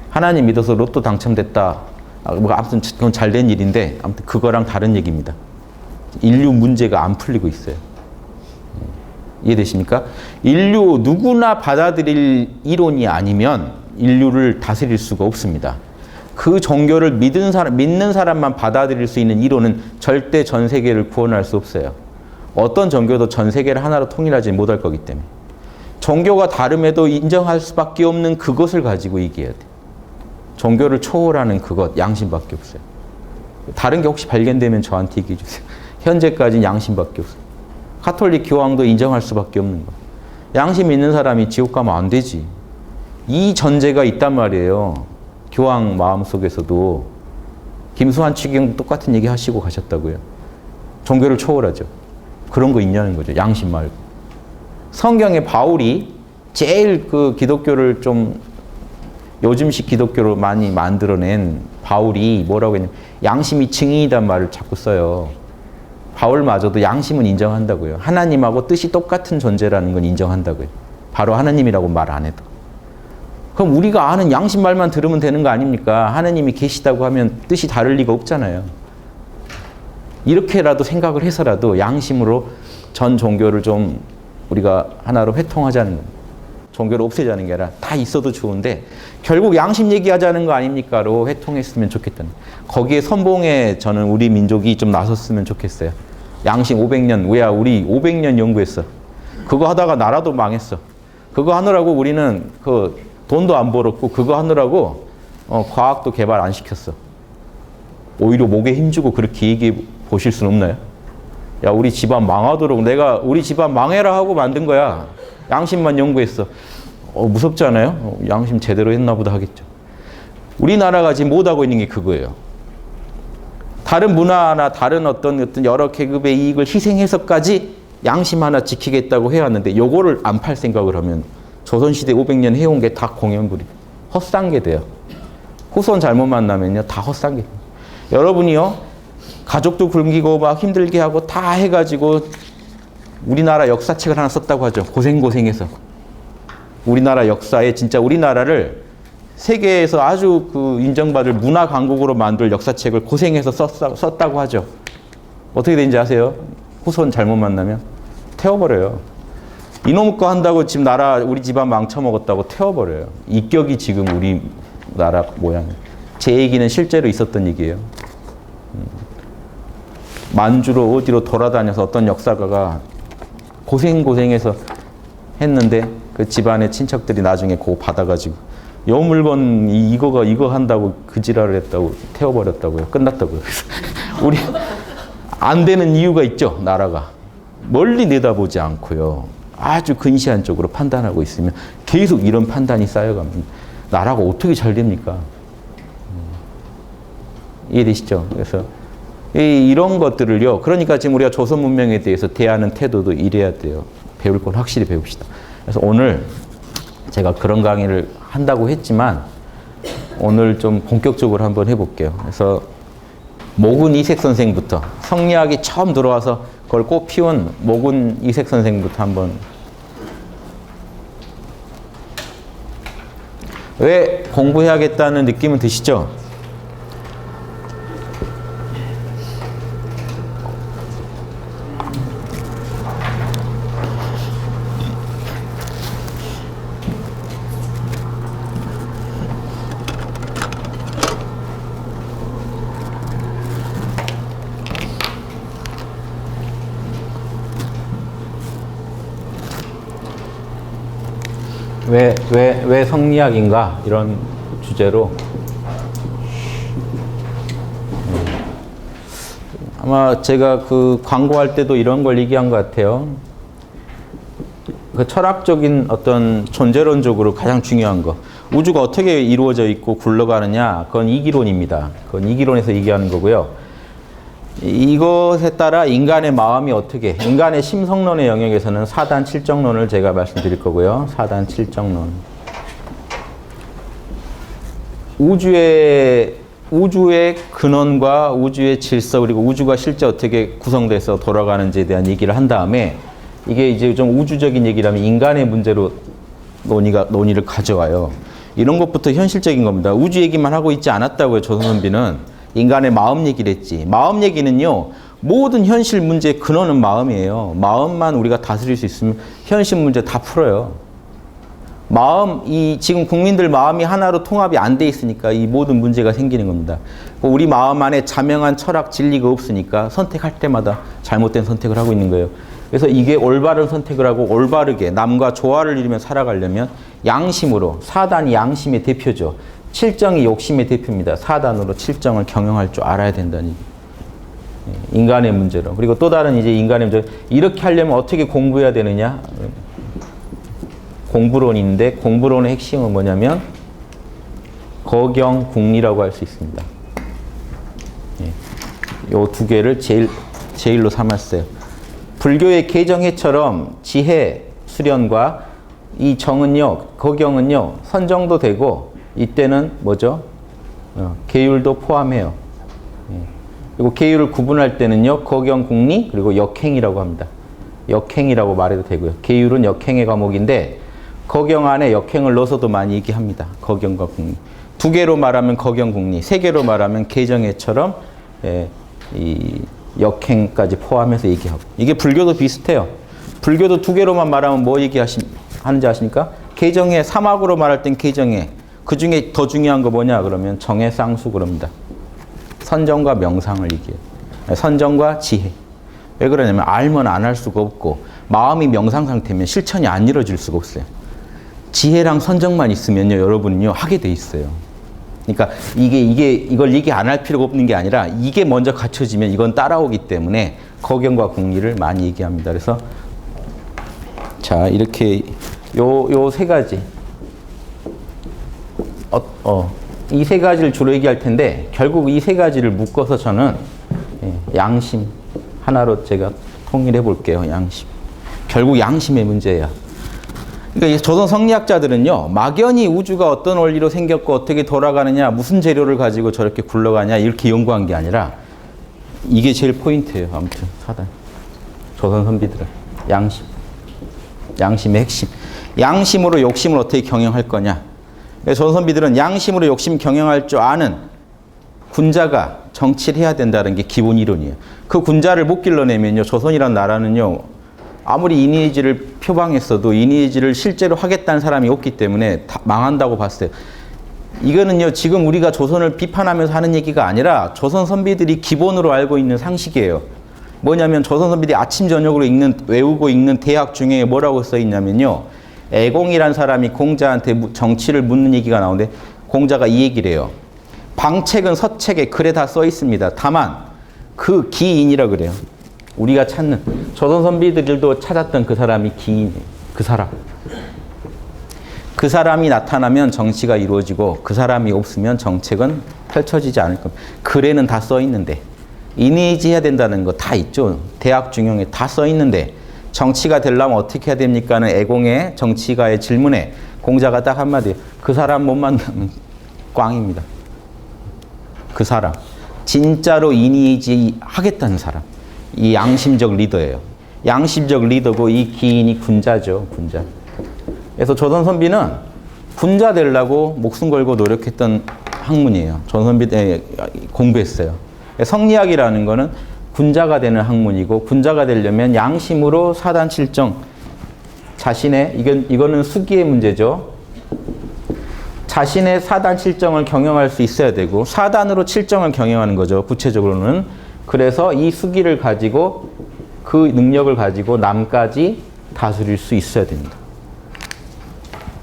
하나님 믿어서 로또 당첨됐다. 아무튼 그건 잘된 일인데 아무튼 그거랑 다른 얘기입니다. 인류 문제가 안 풀리고 있어요. 이해되십니까? 인류 누구나 받아들일 이론이 아니면 인류를 다스릴 수가 없습니다. 그 종교를 믿는 사람만 받아들일 수 있는 이론은 절대 전 세계를 구원할 수 없어요. 어떤 종교도 전 세계를 하나로 통일하지 못할 거기 때문에. 종교가 다름에도 인정할 수밖에 없는 그것을 가지고 얘기해야 돼. 종교를 초월하는 그것, 양심밖에 없어요. 다른 게 혹시 발견되면 저한테 얘기해 주세요. 현재까지는 양심밖에 없어요. 가톨릭 교황도 인정할 수밖에 없는 거예요. 양심 있는 사람이 지옥 가면 안 되지. 이 전제가 있단 말이에요. 교황 마음속에서도. 김수환 추기경 똑같은 얘기 하시고 가셨다고요. 종교를 초월하죠. 그런 거 있냐는 거죠. 양심 말고. 성경에 바울이 제일 그 기독교를 좀 요즘식 기독교로 많이 만들어낸 바울이 뭐라고 했냐면 양심이 증인이란 말을 자꾸 써요. 바울마저도 양심은 인정한다고요. 하나님하고 뜻이 똑같은 존재라는 건 인정한다고요. 바로 하나님이라고 말 안 해도. 그럼 우리가 아는 양심 말만 들으면 되는 거 아닙니까? 하나님이 계시다고 하면 뜻이 다를 리가 없잖아요. 이렇게라도 생각을 해서라도 양심으로 전 종교를 좀 우리가 하나로 회통하자는 겁니다. 종교를 없애자는 게 아니라 다 있어도 좋은데 결국 양심 얘기하자는 거 아닙니까로 회통했으면 좋겠다는. 거기에 선봉에 저는 우리 민족이 좀 나섰으면 좋겠어요. 양심 500년. 왜 우리 500년 연구했어. 그거 하다가 나라도 망했어. 그거 하느라고 우리는 그 돈도 안 벌었고 그거 하느라고 과학도 개발 안 시켰어. 오히려 목에 힘주고 그렇게 얘기해 보실 수는 없나요? 야, 우리 집안 망하도록 내가 우리 집안 망해라 하고 만든 거야. 양심만 연구했어. 무섭지 않아요? 양심 제대로 했나 보다 하겠죠. 우리나라가 지금 못하고 있는 게 그거예요. 다른 문화나 다른 어떤 여러 계급의 이익을 희생해서까지 양심 하나 지키겠다고 해왔는데 요거를 안 팔 생각을 하면 조선시대 500년 해온 게 다 공연불이 헛산 게 돼요. 후손 잘못 만나면요 다 헛산 게 돼요. 여러분이요 가족도 굶기고 막 힘들게 하고 다 해가지고 우리나라 역사책을 하나 썼다고 하죠. 고생해서. 우리나라 역사에 진짜 우리나라를 세계에서 아주 그 인정받을 문화 강국으로 만들 역사책을 고생해서 썼다고 하죠. 어떻게 된지 아세요? 후손 잘못 만나면 태워버려요. 이놈 거 한다고 지금 나라 우리 집안 망쳐먹었다고 태워버려요. 이격이 지금 우리나라 모양. 제 얘기는 실제로 있었던 얘기예요. 만주로 어디로 돌아다녀서 어떤 역사가가 고생해서 했는데 그 집안의 친척들이 나중에 그거 받아가지고 요 물건 이거 한다고 그 지랄을 했다고 태워버렸다고요. 끝났다고요. 우리 안 되는 이유가 있죠. 나라가 멀리 내다보지 않고요. 아주 근시안 쪽으로 판단하고 있으면 계속 이런 판단이 쌓여갑니다. 나라가 어떻게 잘 됩니까? 이해되시죠? 그래서 이런 것들을요. 그러니까 지금 우리가 조선 문명에 대해서 대하는 태도도 이래야 돼요. 배울 건 확실히 배웁시다. 그래서 오늘 제가 그런 강의를 한다고 했지만 오늘 좀 본격적으로 한번 해볼게요. 그래서 모군 이색 선생부터 성리학이 처음 들어와서 그걸 꼭 피운 모군 이색 선생부터 한번. 왜 공부해야겠다는 느낌은 드시죠? 왜 성리학인가? 이런 주제로. 아마 제가 그 광고할 때도 이런 걸 얘기한 것 같아요. 그 철학적인 어떤 존재론적으로 가장 중요한 거. 우주가 어떻게 이루어져 있고 굴러가느냐? 그건 이기론입니다. 그건 이기론에서 얘기하는 거고요. 이것에 따라 인간의 마음이 어떻게, 인간의 심성론의 영역에서는 4단 7정론을 제가 말씀드릴 거고요. 4단 7정론. 우주의 근원과 우주의 질서, 그리고 우주가 실제 어떻게 구성돼서 돌아가는지에 대한 얘기를 한 다음에 이게 이제 좀 우주적인 얘기라면 인간의 문제로 논의를 가져와요. 이런 것부터 현실적인 겁니다. 우주 얘기만 하고 있지 않았다고요. 조선선비는. 인간의 마음 얘기를 했지. 마음 얘기는요. 모든 현실 문제의 근원은 마음이에요. 마음만 우리가 다스릴 수 있으면 현실 문제 다 풀어요. 지금 국민들 마음이 하나로 통합이 안 돼 있으니까 이 모든 문제가 생기는 겁니다. 우리 마음 안에 자명한 철학 진리가 없으니까 선택할 때마다 잘못된 선택을 하고 있는 거예요. 그래서 이게 올바른 선택을 하고 올바르게 남과 조화를 이루며 살아가려면 양심으로, 4단이 양심의 대표죠. 7정이 욕심의 대표입니다. 4단으로 7정을 경영할 줄 알아야 된다니. 인간의 문제로. 그리고 또 다른 이제 인간의 문제. 이렇게 하려면 어떻게 공부해야 되느냐? 공부론인데 공부론의 핵심은 뭐냐면 거경궁리라고 할 수 있습니다. 요 두 개를 제일로 삼았어요. 불교의 개정해처럼 지혜 수련과 이 정은요, 거경은요, 선정도 되고 이때는 뭐죠? 계율도 포함해요. 그리고 계율을 구분할 때는요, 거경궁리 그리고 역행이라고 합니다. 역행이라고 말해도 되고요. 계율은 역행의 과목인데 거경 안에 역행을 넣어서도 많이 얘기합니다. 거경과 궁리. 두 개로 말하면 거경궁리, 세 개로 말하면 개정해처럼 이 역행까지 포함해서 얘기하고. 이게 불교도 비슷해요. 불교도 두 개로만 말하면 뭐 하는지 아십니까? 개정해, 사막으로 말할 땐 개정해. 그 중에 더 중요한 거 뭐냐 그러면 정해 쌍수 그럽니다. 선정과 명상을 얘기해요. 선정과 지혜. 왜 그러냐면 알면 안 할 수가 없고 마음이 명상 상태면 실천이 안 이루어질 수가 없어요. 지혜랑 선정만 있으면요 여러분은요 하게 돼 있어요. 그러니까 이걸 얘기 안 할 필요가 없는 게 아니라 이게 먼저 갖춰지면 이건 따라오기 때문에 거경과 궁리를 많이 얘기합니다. 그래서 자 이렇게 요 세 가지 이 세 가지를 주로 얘기할 텐데 결국 이 세 가지를 묶어서 저는 양심 하나로 제가 통일해 볼게요. 양심. 결국 양심의 문제예요. 그러니까 조선 성리학자들은요, 막연히 우주가 어떤 원리로 생겼고 어떻게 돌아가느냐, 무슨 재료를 가지고 저렇게 굴러가냐 이렇게 연구한 게 아니라 이게 제일 포인트예요. 아무튼 사단 조선 선비들은 양심의 핵심. 양심으로 욕심을 어떻게 경영할 거냐. 조선선비들은 양심으로 욕심 경영할 줄 아는 군자가 정치를 해야 된다는 게 기본 이론이에요. 그 군자를 못 길러내면요, 조선이란 나라는요, 아무리 이니에이지를 표방했어도 이니에이지를 실제로 하겠다는 사람이 없기 때문에 다 망한다고 봤어요. 이거는요, 지금 우리가 조선을 비판하면서 하는 얘기가 아니라 조선 선비들이 기본으로 알고 있는 상식이에요. 뭐냐면 조선 선비들이 아침 저녁으로 외우고 읽는 대학 중에 뭐라고 써 있냐면요, 애공이란 사람이 공자한테 정치를 묻는 얘기가 나오는데 공자가 이 얘기를 해요. 방책은 서책에 글에 다 써 있습니다. 다만 그 기인이라 그래요. 우리가 찾는 조선 선비들도 찾았던 그 사람이 기인이에요. 그 사람. 그 사람이 나타나면 정치가 이루어지고 그 사람이 없으면 정책은 펼쳐지지 않을 겁니다. 글에는 다 써 있는데 이니에이지 해야 된다는 거 다 있죠. 대학 중용에 다 써 있는데 정치가 되려면 어떻게 해야 됩니까는 애공의 정치가의 질문에 공자가 딱 한마디, 그 사람 못 만나면 꽝입니다. 그 사람. 진짜로 이니에이지 하겠다는 사람. 이 양심적 리더예요. 양심적 리더고 이 기인이 군자죠. 군자. 그래서 조선 선비는 군자 되려고 목숨 걸고 노력했던 학문이에요. 조선 선비 때 공부했어요. 성리학이라는 거는 군자가 되는 학문이고, 군자가 되려면 양심으로 사단 칠정, 자신의 이거는 수기의 문제죠. 자신의 사단 칠정을 경영할 수 있어야 되고, 사단으로 칠정을 경영하는 거죠. 구체적으로는. 그래서 이 수기를 가지고 그 능력을 가지고 남까지 다스릴 수 있어야 됩니다.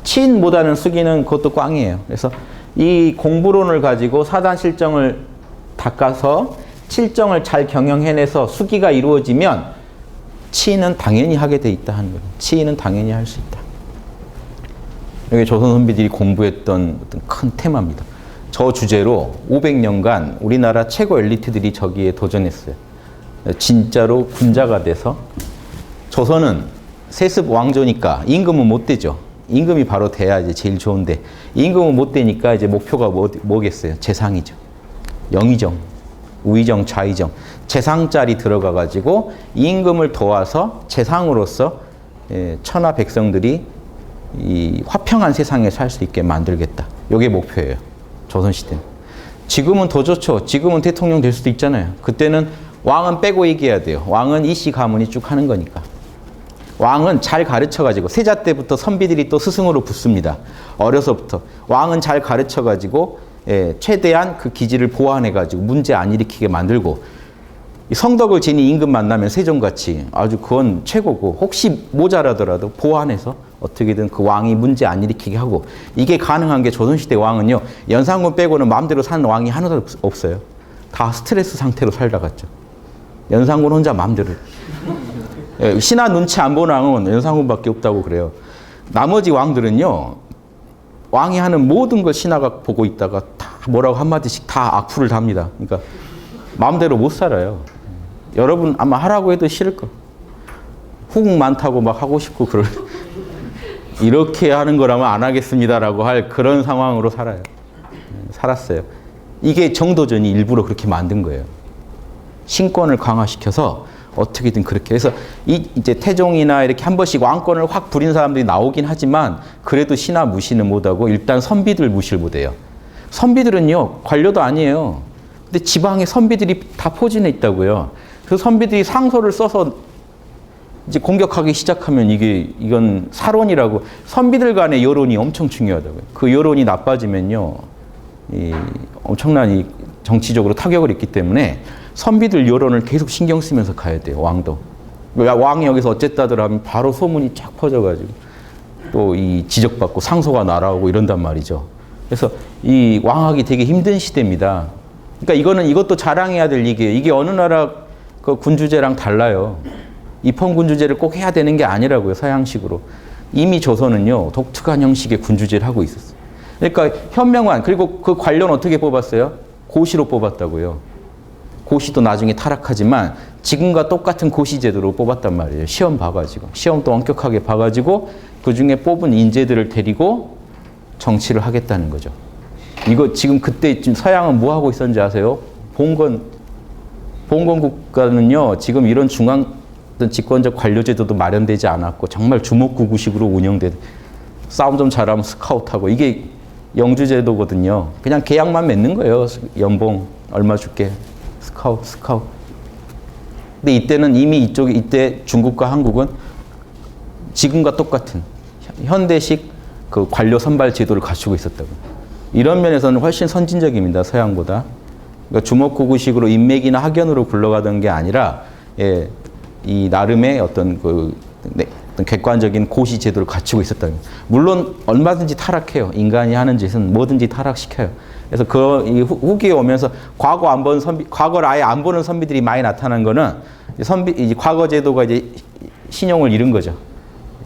친보다는 수기는 그것도 꽝이에요. 그래서 이 공부론을 가지고 사단 칠정을 닦아서 칠정을 잘 경영해내서 수기가 이루어지면 치는 당연히 하게 돼 있다 하는 거예요. 치는 당연히 할 수 있다. 이게 조선 선비들이 공부했던 어떤 큰 테마입니다. 저 주제로 500년간 우리나라 최고 엘리트들이 저기에 도전했어요. 진짜로 군자가 돼서, 조선은 세습 왕조니까 임금은 못 되죠. 임금이 바로 돼야 이제 제일 좋은데, 임금은 못 되니까 이제 목표가 뭐겠어요? 재상이죠. 영의정, 우의정, 좌의정, 재상짜리 들어가가지고 임금을 도와서 재상으로서 천하 백성들이 이 화평한 세상에 살 수 있게 만들겠다. 이게 목표예요. 조선시대는. 지금은 더 좋죠. 지금은 대통령 될 수도 있잖아요. 그때는 왕은 빼고 얘기해야 돼요. 왕은 이씨 가문이 쭉 하는 거니까. 왕은 잘 가르쳐가지고, 세자 때부터 선비들이 또 스승으로 붙습니다. 어려서부터. 왕은 잘 가르쳐가지고 최대한 그 기지를 보완해가지고 문제 안 일으키게 만들고, 성덕을 지닌 임금 만나면 세종같이 아주 그건 최고고, 혹시 모자라더라도 보완해서 어떻게든 그 왕이 문제 안 일으키게 하고, 이게 가능한 게 조선시대 왕은요, 연산군 빼고는 마음대로 사는 왕이 하나도 없어요. 다 스트레스 상태로 살다 갔죠. 연산군 혼자 마음대로. 신하 눈치 안 보는 왕은 연산군밖에 없다고 그래요. 나머지 왕들은요, 왕이 하는 모든 걸 신하가 보고 있다가 다 뭐라고 한마디씩 다 악플을 답니다. 그러니까 마음대로 못 살아요. 여러분 아마 하라고 해도 싫을 거. 후궁 많다고 막 하고 싶고 그럴 이렇게 하는 거라면 안 하겠습니다라고 할 그런 상황으로 살았어요. 이게 정도전이 일부러 그렇게 만든 거예요. 신권을 강화시켜서 어떻게든 그렇게 해서 이제 태종이나 이렇게 한 번씩 왕권을 확 부린 사람들이 나오긴 하지만 그래도 신하 무시는 못하고 일단 선비들 무시를 못해요. 선비들은요, 관료도 아니에요. 근데 지방에 선비들이 다 포진해 있다고요. 그 선비들이 상소를 써서 이제 공격하기 시작하면 이건 사론이라고, 선비들 간의 여론이 엄청 중요하다고요. 그 여론이 나빠지면요, 엄청난 정치적으로 타격을 입기 때문에 선비들 여론을 계속 신경 쓰면서 가야 돼요, 왕도. 왕이 여기서 어쨌다더라 하면 바로 소문이 쫙 퍼져가지고 또 이 지적받고 상소가 날아오고 이런단 말이죠. 그래서 이 왕하기 되게 힘든 시대입니다. 그러니까 이것도 자랑해야 될 얘기예요. 이게 어느 나라 그 군주제랑 달라요. 입헌군주제를 꼭 해야 되는 게 아니라고요, 서양식으로. 이미 조선은요, 독특한 형식의 군주제를 하고 있었어요. 그러니까 현명한, 그리고 그 관료는 어떻게 뽑았어요? 고시로 뽑았다고요. 고시도 나중에 타락하지만 지금과 똑같은 고시 제도로 뽑았단 말이에요. 시험 봐가지고. 시험도 엄격하게 봐가지고 그 중에 뽑은 인재들을 데리고 정치를 하겠다는 거죠. 이거 지금 그때쯤 서양은 뭐 하고 있었는지 아세요? 봉건 국가는요, 지금 이런 중앙 어떤 집권적 관료제도도 마련되지 않았고 정말 주먹구구식으로 운영된 싸움 좀 잘하면 스카웃하고 이게 영주제도거든요. 그냥 계약만 맺는 거예요. 연봉 얼마 줄게. 스카웃. 근데 이때는 이미 이때 중국과 한국은 지금과 똑같은 현대식 그 관료 선발 제도를 갖추고 있었다고. 이런 면에서는 훨씬 선진적입니다. 서양보다. 그러니까 주먹구구식으로 인맥이나 학연으로 굴러가던 게 아니라 이 나름의 어떤 어떤 객관적인 고시 제도를 갖추고 있었다는 거예요. 물론 얼마든지 타락해요. 인간이 하는 짓은 뭐든지 타락시켜요. 그래서 이 후기에 오면서 과거를 아예 안 보는 선비들이 많이 나타난 거는 이제 과거 제도가 이제 신용을 잃은 거죠.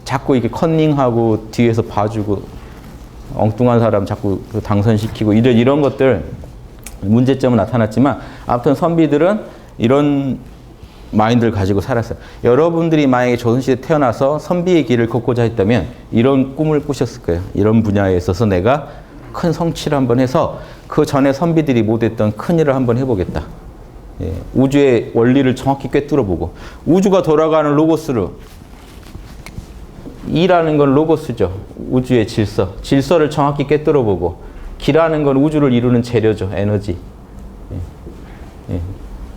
자꾸 이렇게 컨닝하고 뒤에서 봐주고 엉뚱한 사람 자꾸 당선시키고 이런 것들 문제점은 나타났지만 아무튼 선비들은 이런 마인드를 가지고 살았어요. 여러분들이 만약에 조선시대에 태어나서 선비의 길을 걷고자 했다면 이런 꿈을 꾸셨을 거예요. 이런 분야에 있어서 내가 큰 성취를 한번 해서 그 전에 선비들이 못했던 큰 일을 한번 해보겠다. 우주의 원리를 정확히 꿰뚫어보고 우주가 돌아가는 로고스로 이라는 건 로고스죠. 우주의 질서를 정확히 꿰뚫어보고 기라는 건 우주를 이루는 재료죠. 에너지.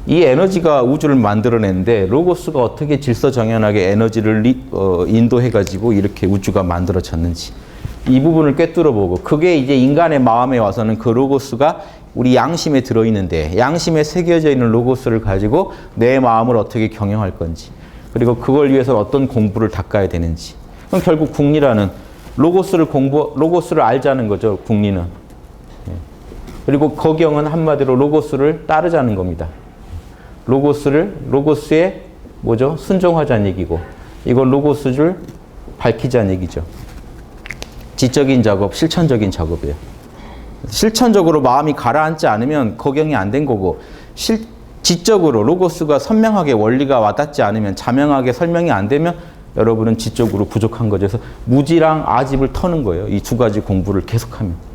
이 에너지가 우주를 만들어내는데 로고스가 어떻게 질서정연하게 에너지를 인도해가지고 이렇게 우주가 만들어졌는지 이 부분을 꿰뚫어보고 그게 이제 인간의 마음에 와서는 그 로고스가 우리 양심에 들어있는데 양심에 새겨져 있는 로고스를 가지고 내 마음을 어떻게 경영할 건지 그리고 그걸 위해서 어떤 공부를 닦아야 되는지 그럼 결국 국리라는 로고스를 알자는 거죠. 국리는. 그리고 거경은 한마디로 로고스를 따르자는 겁니다. 로고스에 뭐죠? 순종하자는 얘기고 이걸 로고스를 밝히자는 얘기죠. 지적인 작업, 실천적인 작업이에요. 실천적으로 마음이 가라앉지 않으면 거경이 안 된 거고 지적으로 로고스가 선명하게 원리가 와닿지 않으면 자명하게 설명이 안 되면 여러분은 지적으로 부족한 거죠. 그래서 무지랑 아집을 터는 거예요. 이 두 가지 공부를 계속하면.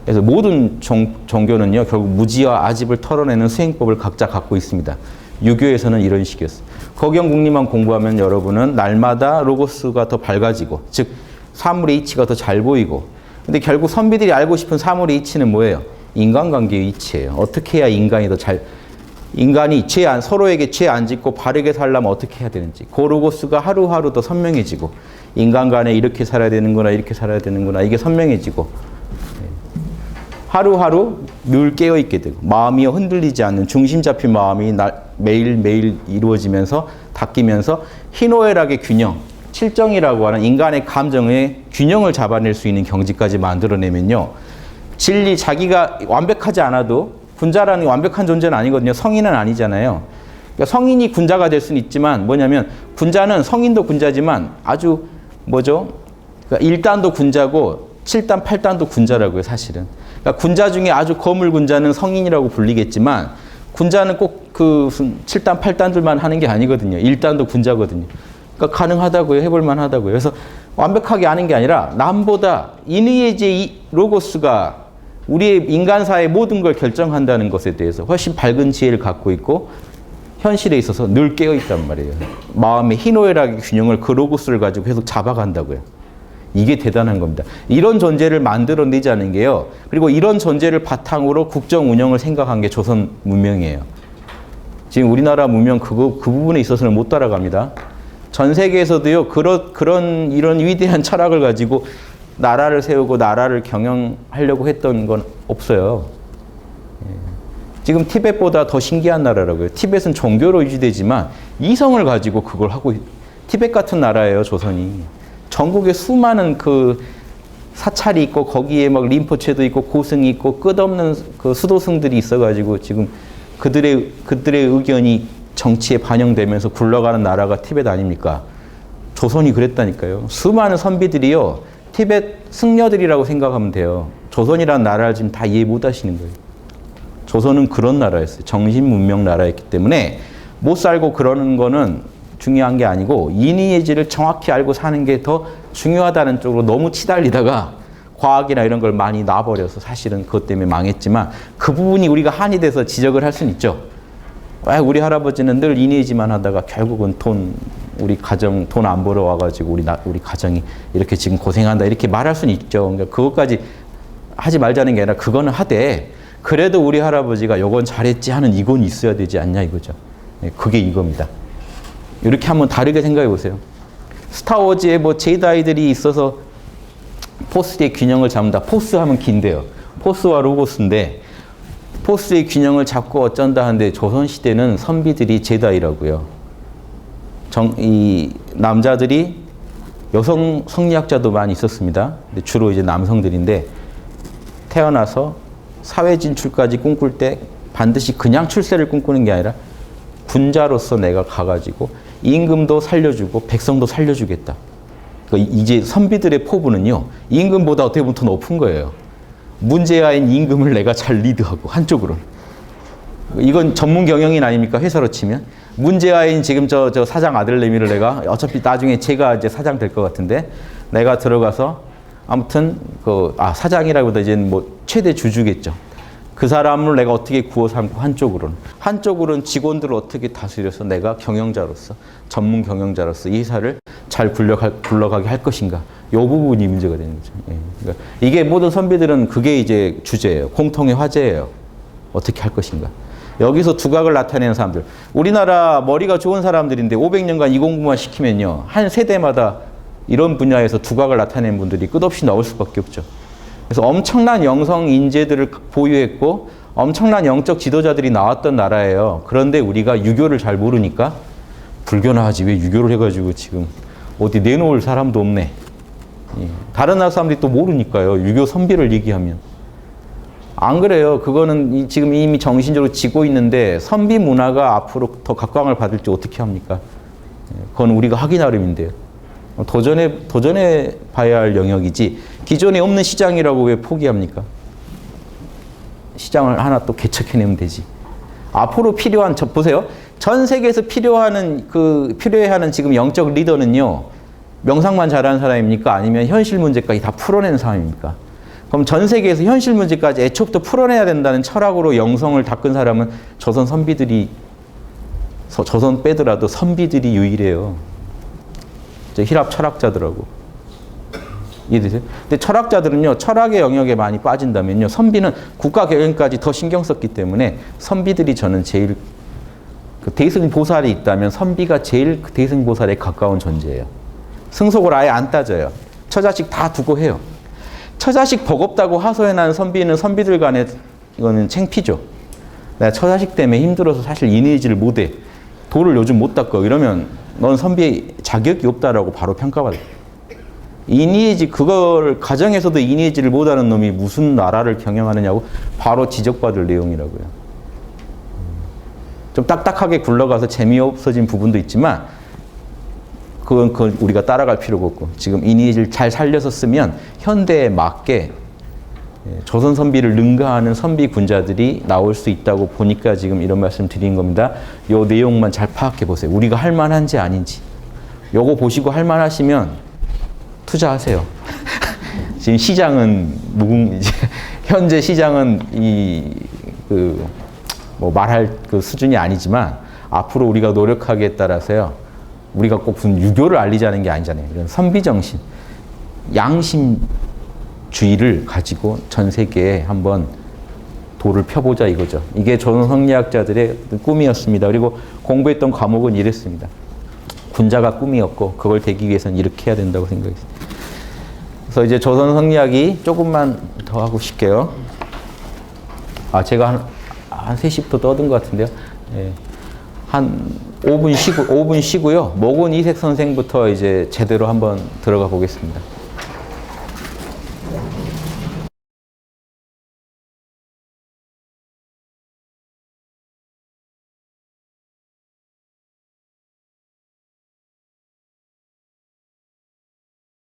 그래서 모든 종교는요, 결국 무지와 아집을 털어내는 수행법을 각자 갖고 있습니다. 유교에서는 이런 식이었어요. 거경국리만 공부하면 여러분은 날마다 로고스가 더 밝아지고, 즉 사물의 이치가 더 잘 보이고. 근데 결국 선비들이 알고 싶은 사물의 이치는 뭐예요? 인간관계의 이치예요. 어떻게 해야 인간이 인간이 서로에게 죄 안 짓고 바르게 살려면 어떻게 해야 되는지. 그 로고스가 하루하루 더 선명해지고, 인간 간에 이렇게 살아야 되는구나, 이렇게 살아야 되는구나, 이게 선명해지고, 하루하루 늘 깨어있게 되고, 마음이 흔들리지 않는 중심 잡힌 마음이 매일매일 이루어지면서, 닦이면서, 희노애락의 균형, 칠정이라고 하는 인간의 감정의 균형을 잡아낼 수 있는 경지까지 만들어내면요. 진리, 자기가 완벽하지 않아도, 군자라는 게 완벽한 존재는 아니거든요. 성인은 아니잖아요. 그러니까 성인이 군자가 될 수는 있지만 뭐냐면 군자는 성인도 군자지만 아주 뭐죠? 그러니까 1단도 군자고 7단, 8단도 군자라고요. 사실은. 그러니까 군자 중에 아주 거물 군자는 성인이라고 불리겠지만 군자는 꼭 그 7단, 8단들만 하는 게 아니거든요. 1단도 군자거든요. 그러니까 가능하다고요. 해볼만 하다고요. 그래서 완벽하게 아는 게 아니라 남보다 인의의 로고스가 우리의 인간사의 모든 걸 결정한다는 것에 대해서 훨씬 밝은 지혜를 갖고 있고 현실에 있어서 늘 깨어있단 말이에요. 마음의 희노애락의 균형을 그 로고스를 가지고 계속 잡아간다고요. 이게 대단한 겁니다. 이런 존재를 만들어내자는 게요. 그리고 이런 존재를 바탕으로 국정 운영을 생각한 게 조선 문명이에요. 지금 우리나라 문명 그 부분에 있어서는 못 따라갑니다. 전 세계에서도요. 이런 위대한 철학을 가지고 나라를 세우고 나라를 경영하려고 했던 건 없어요. 지금 티벳보다 더 신기한 나라라고요. 티벳은 종교로 유지되지만 이성을 가지고 그걸 하고 티벳 같은 나라예요. 조선이. 전국에 수많은 그 사찰이 있고 거기에 막 림포체도 있고 고승이 있고 끝없는 그 수도승들이 있어가지고 지금 그들의 의견이 정치에 반영되면서 굴러가는 나라가 티벳 아닙니까? 조선이 그랬다니까요. 수많은 선비들이요. 티벳 승려들이라고 생각하면 돼요. 조선이라는 나라를 지금 다 이해 못 하시는 거예요. 조선은 그런 나라였어요. 정신문명 나라였기 때문에 못 살고 그러는 거는 중요한 게 아니고 인의예지를 정확히 알고 사는 게 더 중요하다는 쪽으로 너무 치달리다가 과학이나 이런 걸 많이 놔버려서 사실은 그것 때문에 망했지만 그 부분이 우리가 한이 돼서 지적을 할 수는 있죠. 우리 할아버지는 늘 인의예지만 하다가 결국은 돈 우리 가정 돈 안 벌어 와가지고 우리 가정이 이렇게 지금 고생한다 이렇게 말할 수는 있죠. 그러니까 그것까지 하지 말자는 게 아니라 그거는 하되 그래도 우리 할아버지가 요건 잘했지 하는 이건 있어야 되지 않냐 이거죠. 예, 그게 이겁니다. 이렇게 한번 다르게 생각해 보세요. 스타워즈에 뭐 제다이들이 있어서 포스의 균형을 잡는다. 포스 하면 긴데요. 포스와 로고스인데 포스의 균형을 잡고 어쩐다 하는데 조선시대는 선비들이 제다이라고요. 이 남자들이 여성 성리학자도 많이 있었습니다. 근데 주로 이제 남성들인데 태어나서 사회 진출까지 꿈꿀 때 반드시 그냥 출세를 꿈꾸는 게 아니라 군자로서 내가 가가지고 임금도 살려주고 백성도 살려주겠다. 그러니까 이제 선비들의 포부는요. 임금보다 어떻게 보면 더 높은 거예요. 문제아인 임금을 내가 잘 리드하고 한쪽으로는. 이건 전문 경영인 아닙니까? 회사로 치면. 문제아인 지금 저 사장 아들내미를 내가 어차피 나중에 제가 이제 사장 될 것 같은데 내가 들어가서 아무튼 사장이라기보다 이제 뭐 최대 주주겠죠. 그 사람을 내가 어떻게 구워 삼고 한쪽으로는 직원들을 어떻게 다스려서 내가 경영자로서 전문 경영자로서 이 회사를 잘 굴러가게 할 것인가. 이 부분이 문제가 되는 거죠. 예. 그러니까 이게 모든 선비들은 그게 이제 주제예요. 공통의 화제예요. 어떻게 할 것인가. 여기서 두각을 나타내는 사람들. 우리나라 머리가 좋은 사람들인데 500년간 이 공부만 시키면요. 한 세대마다 이런 분야에서 두각을 나타내는 분들이 끝없이 나올 수밖에 없죠. 그래서 엄청난 영성 인재들을 보유했고 엄청난 영적 지도자들이 나왔던 나라예요. 그런데 우리가 유교를 잘 모르니까 불교나 하지 왜 유교를 해가지고 지금 어디 내놓을 사람도 없네. 다른 나라 사람들이 또 모르니까요. 유교 선비를 얘기하면. 안 그래요. 그거는 지금 이미 정신적으로 지고 있는데 선비 문화가 앞으로 더 각광을 받을지 어떻게 합니까? 그건 우리가 하기 나름인데요. 도전해 봐야 할 영역이지 기존에 없는 시장이라고 왜 포기합니까? 시장을 하나 또 개척해내면 되지. 앞으로 필요한 보세요. 전 세계에서 필요해하는 지금 영적 리더는요. 명상만 잘하는 사람입니까? 아니면 현실 문제까지 다 풀어내는 사람입니까? 그럼 전 세계에서 현실 문제까지 애초부터 풀어내야 된다는 철학으로 영성을 닦은 사람은 조선 선비들이 조선 빼더라도 선비들이 유일해요. 힐랍 철학자들하고. 이해되세요? 근데 철학자들은요, 철학의 영역에 많이 빠진다면요, 선비는 국가 경영까지 더 신경 썼기 때문에 선비들이 저는 제일 대승보살이 있다면 선비가 제일 대승보살에 가까운 존재예요. 승속을 아예 안 따져요. 처자식 다 두고 해요. 처자식 버겁다고 하소연하는 선비는 선비들 간에 이거는 창피죠. 내가 처자식 때문에 힘들어서 사실 이니지를 못해. 돌을 요즘 못 닦아. 이러면 넌 선비의 자격이 없다라고 바로 평가받아요. 이니지 그걸 가정에서도 이니지를 못하는 놈이 무슨 나라를 경영하느냐고 바로 지적받을 내용이라고요. 좀 딱딱하게 굴러가서 재미없어진 부분도 있지만 그건 우리가 따라갈 필요가 없고 지금 이니지를 잘 살려서 쓰면 현대에 맞게 조선 선비를 능가하는 선비 군자들이 나올 수 있다고 보니까 지금 이런 말씀 드린 겁니다. 요 내용만 잘 파악해 보세요. 우리가 할 만한지 아닌지. 요거 보시고 할 만하시면 투자하세요. 지금 시장은 현재 시장은 말할 그 수준이 아니지만 앞으로 우리가 노력하기에 따라서요. 우리가 꼭 무슨 유교를 알리자는 게 아니잖아요. 이런 선비 정신, 양심주의를 가지고 전 세계에 한번 도를 펴보자 이거죠. 이게 조선 성리학자들의 꿈이었습니다. 그리고 공부했던 과목은 이랬습니다. 군자가 꿈이었고 그걸 되기 위해서는 이렇게 해야 된다고 생각했습니다. 그래서 이제 조선 성리학이 조금만 더 하고 싶게요. 제가 한 3시부터 떠든 것 같은데요. 예. 한 5분 쉬고요. 목은 이색 선생부터 이제 제대로 한번 들어가 보겠습니다.